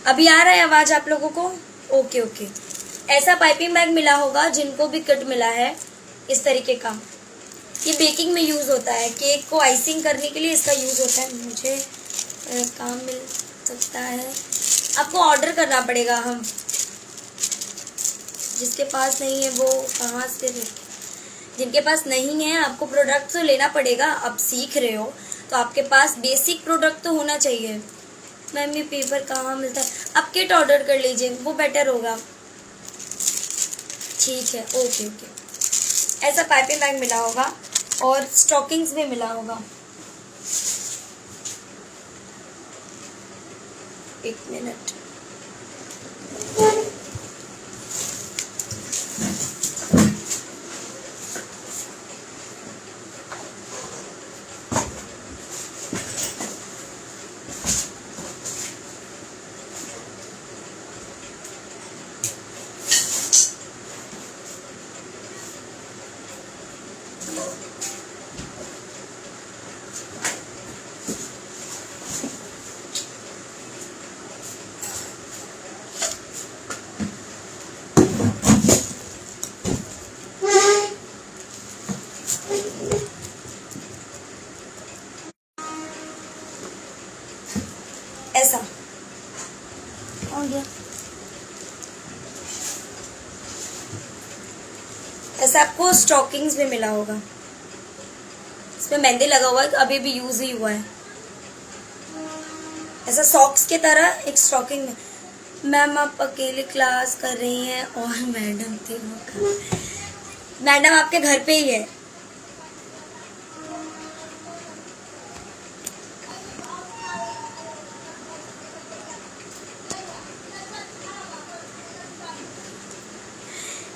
अभी आ रहा है आवाज आप लोगों को? Okay okay. ऐसा पाइपिंग बैग मिला होगा जिनको भी किट मिला है इस तरीके का। ये बेकिंग में यूज होता है, केक को आइसिंग करने के लिए इसका यूज होता है। मुझे काम मिल सकता है? आपको ऑर्डर करना पड़ेगा। हम जिसके पास नहीं है वो कहाँ से जिनके पास नहीं है आपको प्रोडक्ट तो लेना पड़ेगा। आप सीख रहे हो तो आपके पास बेसिक प्रोडक्ट तो होना चाहिए। मैम ये पेपर कहाँ मिलता है? आप किट ऑर्डर कर लीजिए, वो बेटर होगा। ठीक है, ओके ओके। ऐसा पाइपिंग बैग मिला होगा और स्टॉकिंग्स भी मिला होगा। एक मिनट, ऐसा हो गया। ऐसा आपको स्टॉकिंग्स में मिला होगा। इसमें मेहंदी लगा हुआ है, अभी भी यूज ही हुआ है। ऐसा सॉक्स की तरह एक स्टॉकिंग में। मैम आप अकेले क्लास कर रही हैं और मैडम थे वो मैडम आपके घर पे ही है।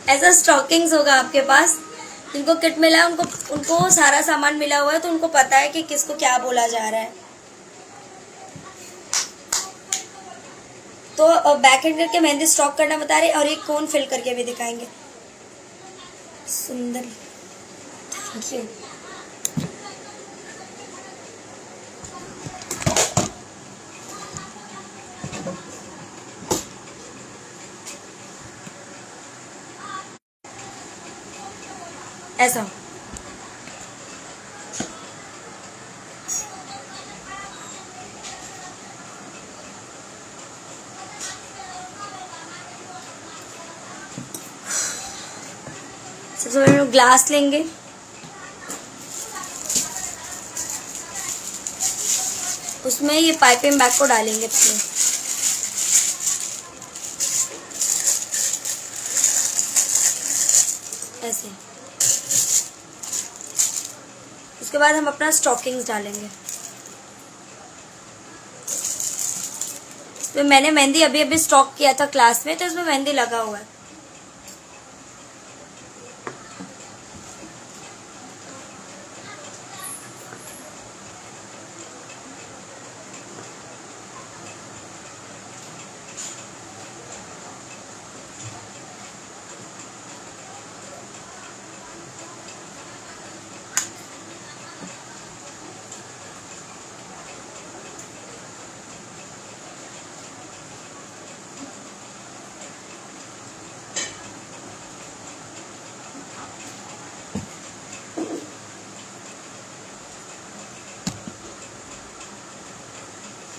ऐसा स्टॉकिंग्स होगा आपके पास। जिनको किट मिला है उनको सारा सामान मिला हुआ है तो उनको पता है कि किसको क्या बोला जा रहा है। तो बैक हैंड करके मेहंदी स्टॉक करना बता रहे और एक कोन फिल करके भी दिखाएंगे। सुंदर, थैंक यू। ऐसा सबसे पहले हम ग्लास लेंगे, उसमें ये पाइपिंग बैग को डालेंगे अपने। ऐसे उसके बाद हम अपना स्टॉकिंग्स डालेंगे। इसमें मैंने मेहंदी अभी अभी स्टॉक किया था क्लास में तो इसमें मेहंदी लगा हुआ है।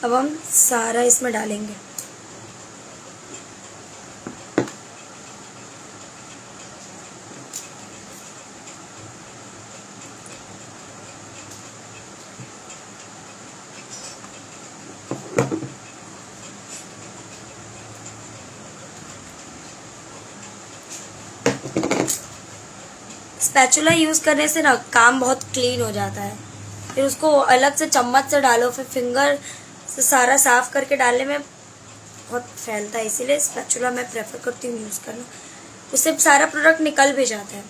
अब हम सारा इसमें डालेंगे। स्पैचुला यूज करने से ना काम बहुत क्लीन हो जाता है। फिर उसको अलग से चम्मच से डालो, फिर फिंगर से सारा साफ करके डालने में बहुत फैलता है। इसीलिए स्पैचुला मैं प्रेफर करती हूँ यूज करना, उससे सारा प्रोडक्ट निकल भी जाता है।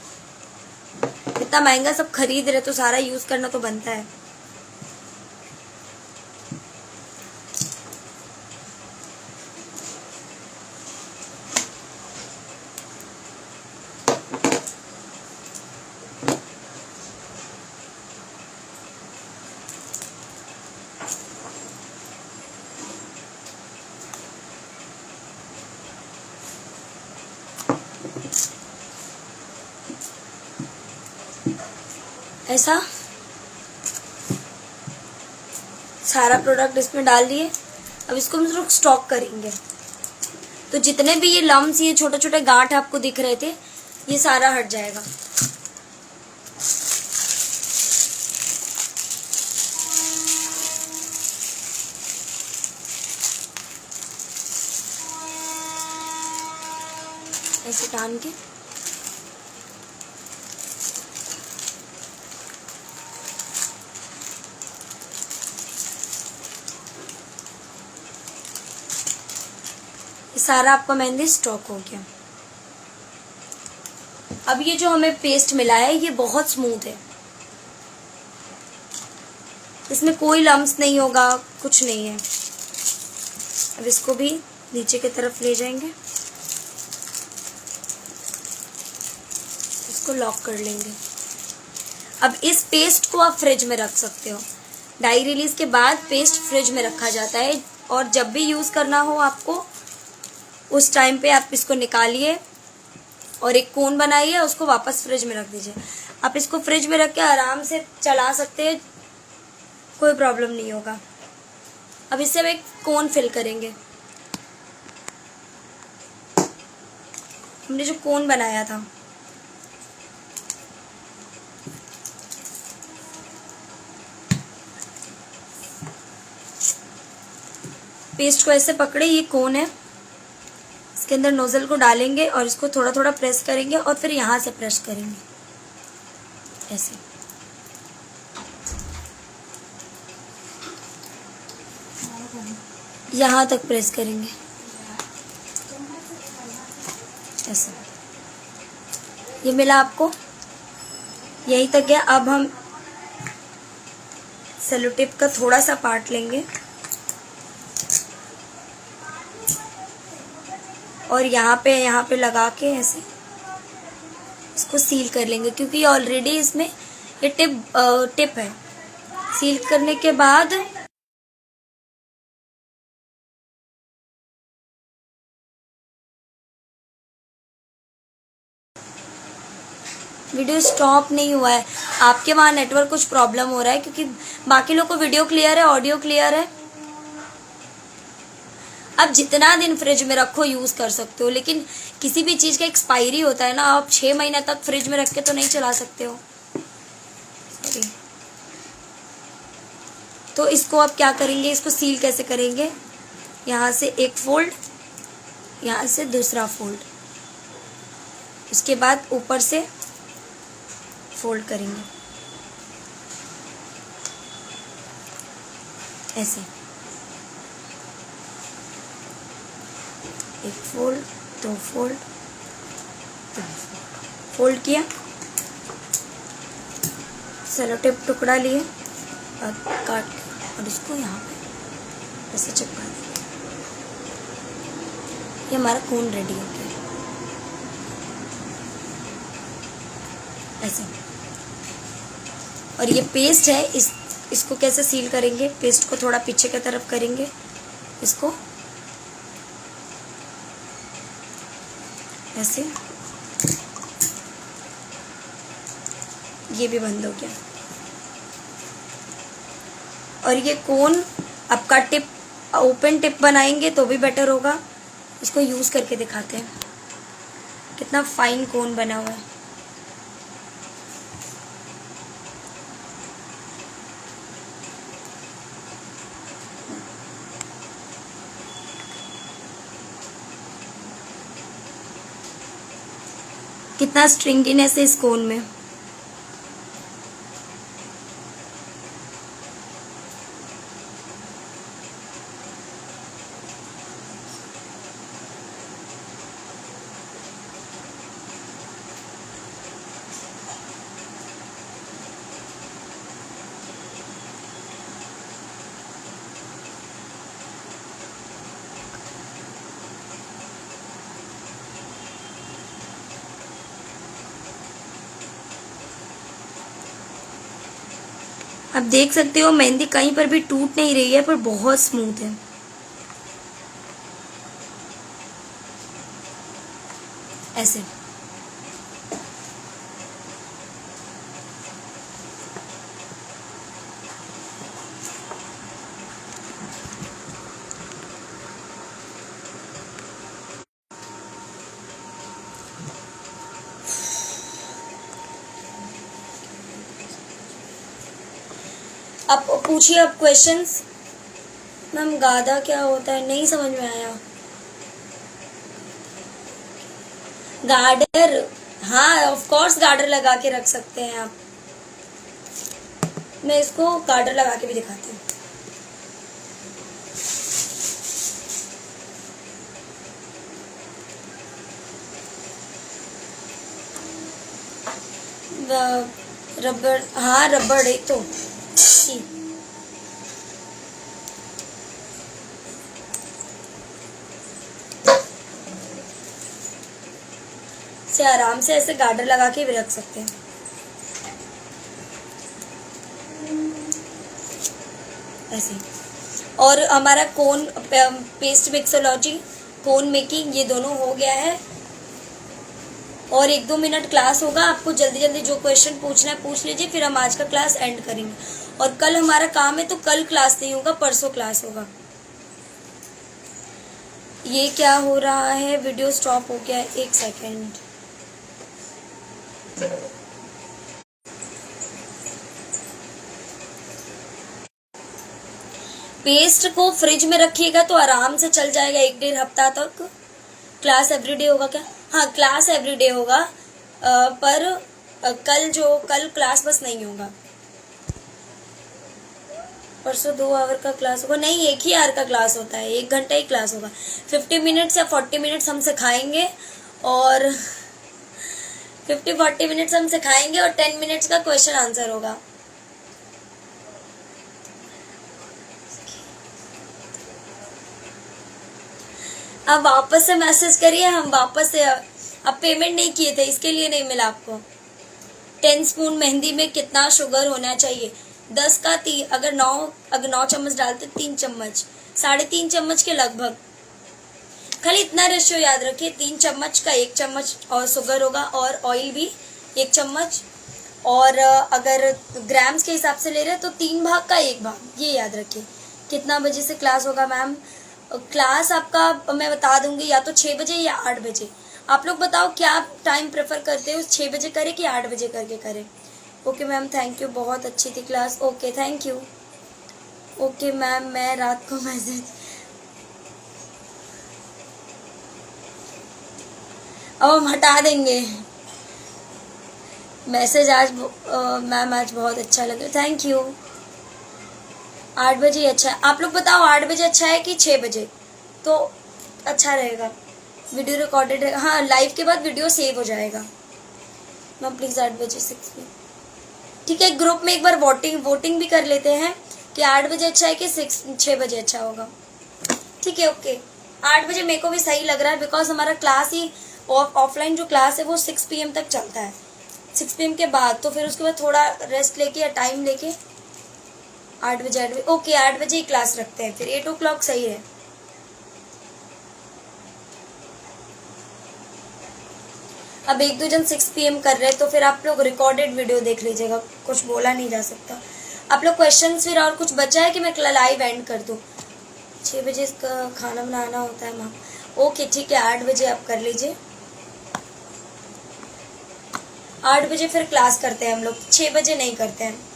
इतना महंगा सब खरीद रहे तो सारा यूज करना तो बनता है। ऐसा सारा प्रोडक्ट इसमें डाल दिए। अब इसको हम लोग स्टॉक करेंगे। तो जितने भी ये लम्स, ये छोटे छोटे गांठ आपको दिख रहे थे, ये सारा हट जाएगा। ऐसे टान के सारा आपका मेहंदी स्टॉक हो गया। अब ये जो हमें पेस्ट मिला है ये बहुत स्मूथ है, इसमें कोई लम्स नहीं होगा, कुछ नहीं है। अब इसको भी नीचे की तरफ ले जाएंगे, इसको लॉक कर लेंगे। अब इस पेस्ट को आप फ्रिज में रख सकते हो। डाई रिलीज के बाद पेस्ट फ्रिज में रखा जाता है और जब भी यूज करना हो आपको उस टाइम पे आप इसको निकालिए और एक कोन बनाइए, उसको वापस फ्रिज में रख दीजिए। आप इसको फ्रिज में रख के आराम से चला सकते हैं, कोई प्रॉब्लम नहीं होगा। अब इससे हम एक कोन फिल करेंगे। हमने जो कोन बनाया था पेस्ट को ऐसे पकड़े, ये कोन है, इसके अंदर नोजल को डालेंगे और इसको थोड़ा थोड़ा प्रेस करेंगे और फिर यहाँ से प्रेस करेंगे ऐसे। यहाँ तक प्रेस करेंगे ऐसे। ये मिला आपको, यहीं तक गया। अब हम सेलो टेप का थोड़ा सा पार्ट लेंगे और यहाँ पे लगा के ऐसे इसको सील कर लेंगे, क्योंकि ऑलरेडी इसमें ये टिप है। सील करने के बाद वीडियो स्टॉप नहीं हुआ है, आपके वहाँ नेटवर्क कुछ प्रॉब्लम हो रहा है, क्योंकि बाकी लोग को वीडियो क्लियर है, ऑडियो क्लियर है। आप जितना दिन फ्रिज में रखो यूज कर सकते हो, लेकिन किसी भी चीज का एक्सपायरी होता है ना, आप 6 महीना तक फ्रिज में रख के तो नहीं चला सकते हो। सॉरी। तो इसको आप क्या करेंगे, इसको सील कैसे करेंगे, यहाँ से एक फोल्ड, यहाँ से दूसरा फोल्ड, उसके बाद ऊपर से फोल्ड करेंगे ऐसे। एक फोल्ड, दो फोल्ड, फोल्ड किया, सेलो टेप टुकड़ा लिए और काट और इसको यहाँ पे ऐसे चिपका देंगे। ये हमारा कोन रेडी हो गया ऐसे। और ये पेस्ट है, इसको कैसे सील करेंगे, पेस्ट को थोड़ा पीछे की तरफ करेंगे, इसको ऐसे। ये भी बंद हो गया। और ये कोन आपका टिप, ओपन टिप बनाएंगे तो भी बेटर होगा। इसको यूज करके दिखाते हैं कितना फाइन कोन बना हुआ है। कितना स्ट्रिंगीनेस है इस कोन में। आप देख सकते हो मेहंदी कहीं पर भी टूट नहीं रही है, पर बहुत स्मूथ है। ऐसे आप पूछिए आप क्वेश्चंस। मैम गादा क्या होता है, नहीं समझ में आया। गार्डर, हाँ ऑफ कोर्स गार्डर लगा के रख सकते हैं आप। मैं इसको गार्डर लगा के भी दिखाती हूँ। रबड़, हाँ रबड़ है तो से आराम से ऐसे गार्डर लगा के भी रख सकते हैं। ऐसे। और हमारा कोन पेस्ट मिक्सोलॉजी, कोन मेकिंग, ये दोनों हो गया है। और 1-2 मिनट क्लास होगा, आपको जल्दी जल्दी जो क्वेश्चन पूछना है पूछ लीजिए, फिर हम आज का क्लास एंड करेंगे। और कल हमारा काम है, तो कल क्लास नहीं होगा, परसों क्लास होगा। ये क्या हो रहा है, वीडियो स्टॉप हो गया है, 1 सेकेंड। पेस्ट को फ्रिज में रखिएगा तो आराम से चल जाएगा 1-1.5 हफ्ता तक। क्लास एवरीडे होगा क्या? हाँ क्लास एवरीडे होगा, पर कल क्लास बस नहीं होगा। परसों 2 आवर का क्लास होगा, नहीं 1 ही आवर का क्लास होता है, 1 घंटा ही क्लास होगा। 50 मिनट्स या 40 मिनट्स हम सिखाएंगे, और 50-40 मिनट्स हम सिखाएंगे और 10 मिनट्स का क्वेश्चन आंसर होगा। अब वापस से मैसेज करिए, हम वापस से, अब पेमेंट नहीं किए थे इसके लिए नहीं मिला आपको। 10 स्पून मेहंदी में कितना शुगर होना चाहिए? 10 का 3, अगर 9 चम्मच डालते 3 चम्मच, 3.5 चम्मच के लगभग। खाली इतना रेशियो याद रखिए, 3 चम्मच का 1 चम्मच और शुगर होगा, और ऑयल भी 1 चम्मच। और अगर ग्राम्स के हिसाब से ले रहे हैं तो 3 भाग का 1 भाग, ये याद रखिए। कितना बजे से क्लास होगा मैम? क्लास आपका मैं बता दूंगी, या तो 6 बजे या 8 बजे। आप लोग बताओ क्या टाइम प्रेफर करते हो, 6 बजे करें कि 8 बजे करके करें? ओके मैम थैंक यू, बहुत अच्छी थी class. Okay thank you. Okay ma'am मैं रात को मैसेज, अब हम हटा देंगे मैसेज। आज मैम आज बहुत अच्छा लगा, थैंक यू। 8 बजे अच्छा है, आप लोग बताओ 8 बजे अच्छा है कि 6 बजे? तो अच्छा रहेगा, वीडियो रिकॉर्डेड रहेगा। हाँ लाइव के बाद वीडियो सेव हो जाएगा। मैम प्लीज़ 8 बजे 6 बजे, ठीक है। ग्रुप में एक बार वोटिंग भी कर लेते हैं कि 8 बजे अच्छा है कि 6 बजे अच्छा होगा, ठीक है। ओके 8 बजे मेरे को भी सही लग रहा है, बिकॉज हमारा क्लास ही ऑफलाइन जो क्लास है वो 6 PM तक चलता है, 6 PM के बाद, तो फिर उसके बाद थोड़ा रेस्ट लेके या टाइम लेके 8 बजे ओके 8 बजे ही क्लास रखते हैं, फिर 8 o'clock सही है। अब 1-2 जन 6 PM कर रहे हैं, तो फिर आप लोग रिकॉर्डेड वीडियो देख लीजिएगा, कुछ बोला नहीं जा सकता। आप लोग क्वेश्चंस फिर और कुछ बचा है कि मैं लाइव एंड कर दूं? 6 बजे खाना बनाना होता है मैम, ओके ठीक है 8 बजे आप कर लीजिए। 8 बजे फिर क्लास करते हैं हम लोग, 6 बजे नहीं करते हैं।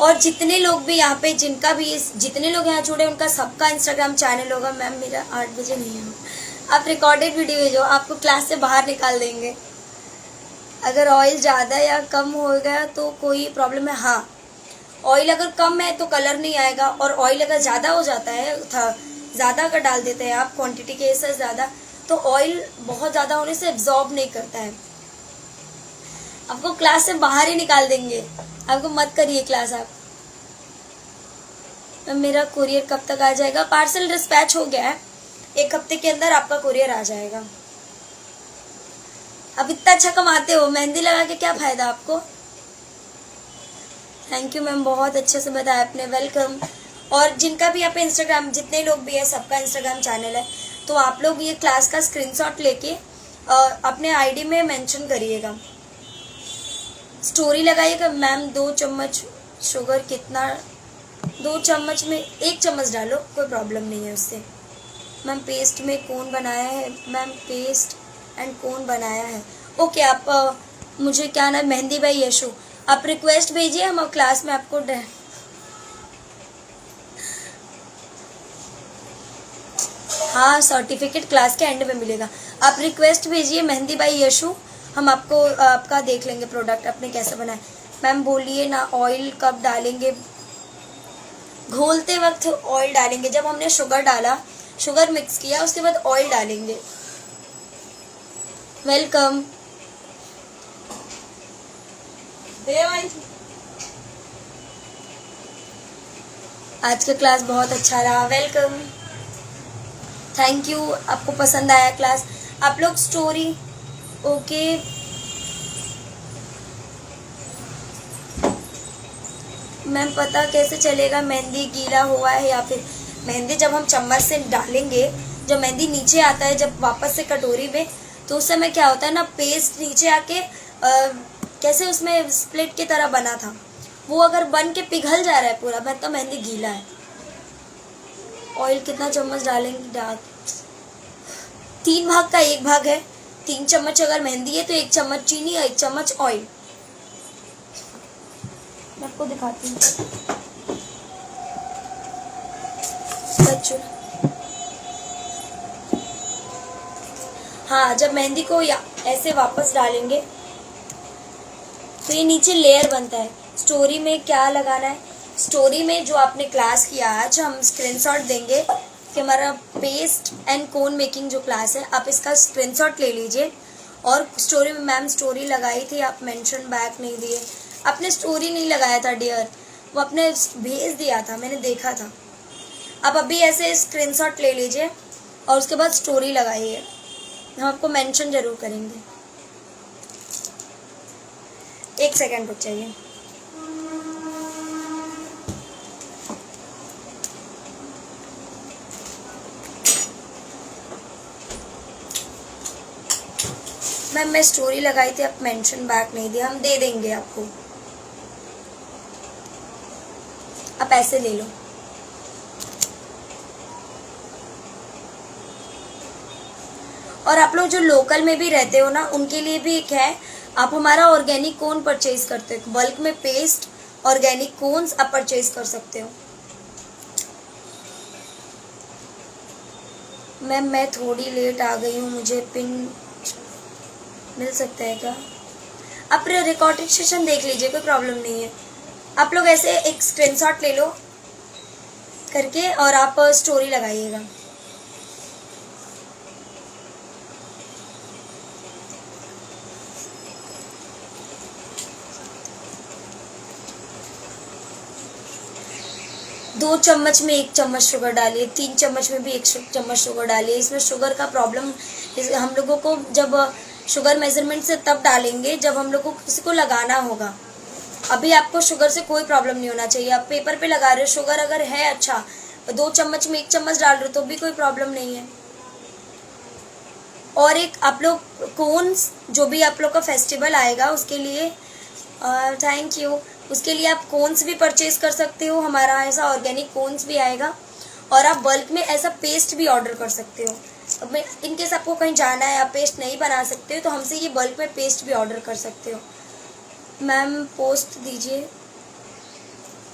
और जितने लोग भी यहाँ पे, जितने लोग यहाँ जुड़े उनका सबका इंस्टाग्राम चैनल होगा। मैम मेरा 8 बजे नहीं है, आप रिकॉर्डेड वीडियो भेजो, आपको क्लास से बाहर निकाल देंगे। अगर ऑयल ज़्यादा या कम हो गया तो कोई प्रॉब्लम है? हाँ ऑयल अगर कम है तो कलर नहीं आएगा, और ऑयल अगर ज़्यादा हो जाता है, ज़्यादा अगर डाल देते हैं आप क्वांटिटी के हिसाब से ज़्यादा, तो ऑयल बहुत ज़्यादा होने से एब्जॉर्ब नहीं करता है, आपको क्लास से बाहर ही निकाल देंगे। आपको मत करिए क्लास आप। मेरा कुरियर कब तक आ जाएगा? पार्सल डिस्पैच हो गया है, 1 हफ्ते के अंदर आपका कुरियर आ जाएगा। अब इतना अच्छा कमाते हो, मेहंदी लगा के क्या फायदा आपको? थैंक यू मैम, बहुत अच्छे से बताया आपने, वेलकम। और जिनका भी आप इंस्टाग्राम, जितने लोग भी है सबका इंस्टाग्राम चैनल है, तो आप लोग ये क्लास का स्क्रीनशॉट लेके अपने आईडी में मेंशन करिएगा, स्टोरी लगाइएगा। मैम 2 चम्मच शुगर कितना, 2 चम्मच में 1 चम्मच डालो, कोई प्रॉब्लम नहीं है उससे। मैम पेस्ट में कौन बनाया है? मैम पेस्ट एंड कौन बनाया है? ओके, आप मुझे क्या नाम, मेहंदी भाई यशु, आप रिक्वेस्ट भेजिए, हम क्लास में आपको हाँ सर्टिफिकेट क्लास के एंड में मिलेगा। आप रिक्वेस्ट भेजिए मेहंदी भाई यशु, हम आपको आपका देख लेंगे प्रोडक्ट अपने कैसे बनाए। मैम बोलिए ना, ऑयल कब डालेंगे? घोलते वक्त ऑयल डालेंगे, जब हमने शुगर डाला, शुगर मिक्स किया, उसके बाद ऑयल डालेंगे। वेलकम। आज का क्लास बहुत अच्छा रहा, वेलकम, थैंक यू। आपको पसंद आया क्लास? आप लोग स्टोरी, ओके। मैम पता कैसे चलेगा मेहंदी गीला हुआ है या फिर? मेहंदी जब हम चम्मच से डालेंगे, जब मेहंदी नीचे आता है, जब वापस से कटोरी में, तो उस समय क्या होता है ना, पेस्ट नीचे आके कैसे उसमें स्प्लिट की तरह बना था, वो अगर बन के पिघल जा रहा है पूरा, मतलब मेहंदी गीला है। ऑयल कितना चम्मच डालेंगे? डाल 3 भाग का 1 भाग है, 3 चम्मच अगर मेहंदी है तो 1 चम्मच चीनी और 1 चम्मच ऑयल। मैं आपको दिखाती हूँ बच्चों। हाँ, जब मेहंदी को ऐसे वापस डालेंगे तो ये नीचे लेयर बनता है। स्टोरी में क्या लगाना है? स्टोरी में जो आपने क्लास किया आज, हम स्क्रीनशॉट देंगे कि हमारा पेस्ट एंड कोन मेकिंग जो क्लास है, आप इसका स्क्रीनशॉट ले लीजिए। और स्टोरी में मैम स्टोरी लगाई थी, आप मेंशन बैक नहीं दिए, आपने स्टोरी नहीं लगाया था डियर, वो आपने भेज दिया था, मैंने देखा था। आप अभी ऐसे स्क्रीनशॉट ले लीजिए और उसके बाद स्टोरी लगाइए, हम आपको मेंशन जरूर करेंगे। 1 सेकेंड रुक जाइए। मैम मैं स्टोरी लगाई थी, आप मेंशन बैक नहीं दिया, हम दे देंगे आपको, आप ऐसे ले लो। और आप लोग जो लोकल में भी रहते हो ना, उनके लिए भी एक है, आप हमारा ऑर्गेनिक कोन परचेज करते हो, बल्क में पेस्ट ऑर्गेनिक कोन्स आप परचेज कर सकते हो। मैम मैं थोड़ी लेट आ गई हूँ, मुझे पिन मिल सकता है क्या? आप रिकॉर्डेड सेशन देख लीजिए, कोई प्रॉब्लम नहीं है। आप लोग ऐसे एक स्क्रीनशॉट ले लो करके और आप स्टोरी लगाइएगा। दो चम्मच में 1 चम्मच शुगर डालिए, 3 चम्मच में भी 1 चम्मच शुगर डालिए। इसमें शुगर का प्रॉब्लम हम लोगों को, जब शुगर मेजरमेंट से तब डालेंगे जब हम लोग को किसी को लगाना होगा। अभी आपको शुगर से कोई प्रॉब्लम नहीं होना चाहिए। आप पेपर पे लगा रहे हो, शुगर अगर है अच्छा, 2 चम्मच में 1 चम्मच डाल रहे हो तो भी कोई प्रॉब्लम नहीं है। और एक आप लोग कोन्स, जो भी आप लोग का फेस्टिवल आएगा उसके लिए, थैंक यू, उसके लिए आप कोन्स भी परचेज कर सकते हो, हमारा ऐसा ऑर्गेनिक कोन्स भी आएगा। और आप बल्क में ऐसा पेस्ट भी ऑर्डर कर सकते हो। अब इनकेस आपको कहीं जाना है, आप पेस्ट नहीं बना सकते हो, तो हमसे ये बल्क में पेस्ट भी ऑर्डर कर सकते हो। मैम पोस्ट दीजिए,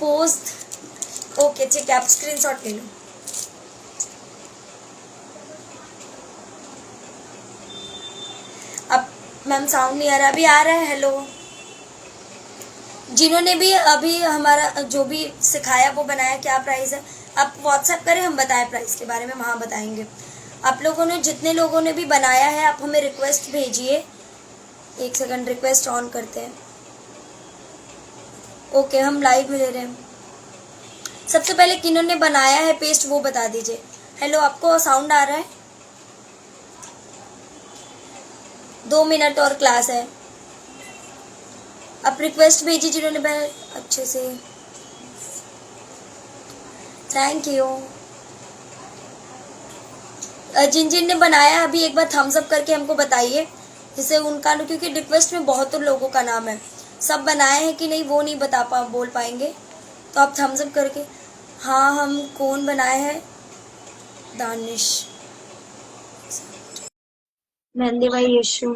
पोस्ट, ओके ठीक है, आप स्क्रीनशॉट ले लो। अब मैम साउंड नहीं आ रहा, अभी आ रहा है? हेलो, जिन्होंने भी अभी हमारा जो भी सिखाया वो बनाया, क्या प्राइस है आप व्हाट्सएप करें, हम बताएं प्राइस के बारे में, वहाँ बताएंगे। आप लोगों ने, जितने लोगों ने भी बनाया है, आप हमें रिक्वेस्ट भेजिए। 1 सेकंड, रिक्वेस्ट ऑन करते हैं। ओके, हम लाइव में ले रहे हैं। सबसे पहले किन्होंने बनाया है पेस्ट वो बता दीजिए। हेलो, आपको साउंड आ रहा है? 2 मिनट और क्लास है। आप रिक्वेस्ट भेजिए जिन्होंने अच्छे से। Thank you. जिन जिन ने बनाया अभी एक बार थम्स अप करके हमको बताइए, जिससे उनका, क्योंकि रिक्वेस्ट में बहुत लोगों का नाम है, सब बनाए हैं कि नहीं वो नहीं बोल पाएंगे, तो आप थम्स अप करके। हाँ, हम कौन बनाए हैं? दानिश, मेहंदी भाई, यशु।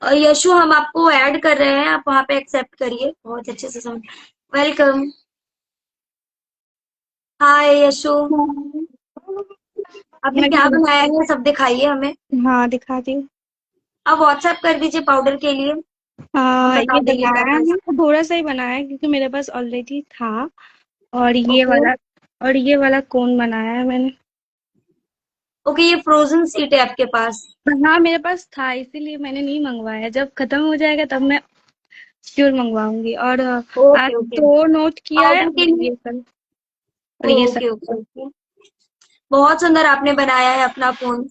और यशु, हम आपको ऐड कर रहे हैं, आप वहां पे एक्सेप्ट करिए, बहुत अच्छे से समझ। वेलकम। हाय यशु, आपने मैं क्या बनाया है सब दिखाइए हमें। हाँ दिखाती हूँ। आप व्हाट्सएप कर दीजिए पाउडर के लिए, हम ये बता देंगे क्या बनाया क्या। है, थोड़ा सा ही बनाया है क्योंकि मेरे पास ऑलरेडी था। और ये ओके। वाला और ये वाला कोन बनाया है मैंने। ओके, ये फ्रोजन सीट है आपके पास? हाँ मेरे पास था, इसीलिए मैंने नहीं मंगवाया। जब खत्म हो जाएगा तब मैं श्योर मंगवाऊंगी। और आज ओके ओके। 2 नोट किया है, पाउडर के और लिए। ये कल, और ये सब। Okay okay okay. बहुत सुंदर आपने बनाया है अपना फोन।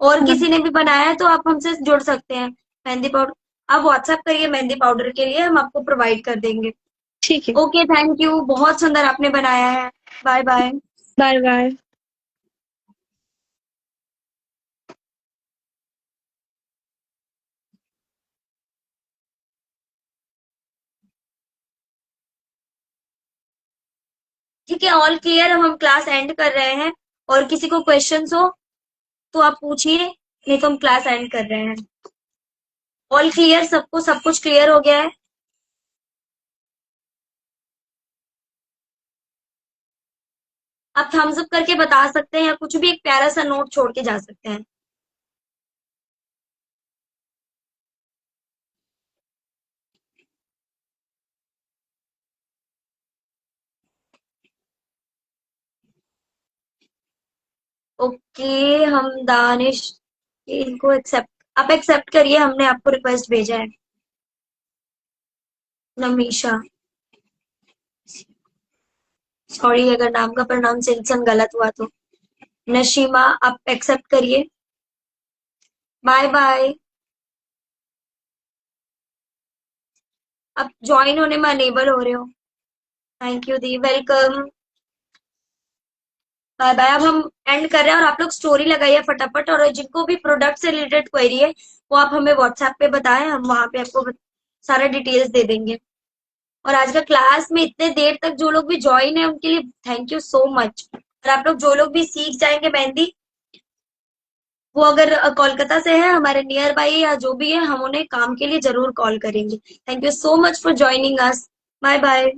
और हाँ किसी ने भी बनाया है तो आप हमसे जुड़ सकते हैं। मेहंदी पाउडर, आप व्हाट्सएप करिए मेहंदी पाउडर के लिए, हम आपको प्रोवाइड कर देंगे। ठीक है। ओके, थैंक यू, बहुत सुंदर आपने बनाया है। Bye bye. Bye bye. ठीक है, ऑल क्लियर, हम क्लास एंड कर रहे हैं। और किसी को क्वेश्चंस हो तो आप पूछिए, नहीं तो हम क्लास एंड कर रहे हैं। ऑल क्लियर, सबको सब कुछ क्लियर हो गया है? आप थम्स अप करके बता सकते हैं, या कुछ भी एक प्यारा सा नोट छोड़ के जा सकते हैं। ओके, हम दानिश, इनको एक्सेप्ट, आप एक्सेप्ट करिए, हमने आपको रिक्वेस्ट भेजा है। नमीशा, सॉरी अगर नाम का प्रोनाउंसिएशन गलत हुआ तो। नशीमा, आप एक्सेप्ट करिए। Bye bye. आप ज्वाइन होने में अनेबल हो रहे हो। थैंक यू दी, वेलकम। Bye bye. अब हम एंड कर रहे हैं, और आप लोग स्टोरी लगाइए फटाफट, और जिनको भी प्रोडक्ट से रिलेटेड क्वेरी है वो आप हमें व्हाट्सएप पे बताएं, हम वहां पे आपको सारा डिटेल्स दे देंगे। और आज का क्लास में इतने देर तक जो लोग भी ज्वाइन है उनके लिए थैंक यू सो मच। और आप लोग जो लोग भी सीख जाएंगे मेहंदी, वो अगर कोलकाता से है, हमारे नियर बाई या जो भी है, हम उन्हें काम के लिए जरूर कॉल करेंगे। Thank you so much for joining us. Bye bye.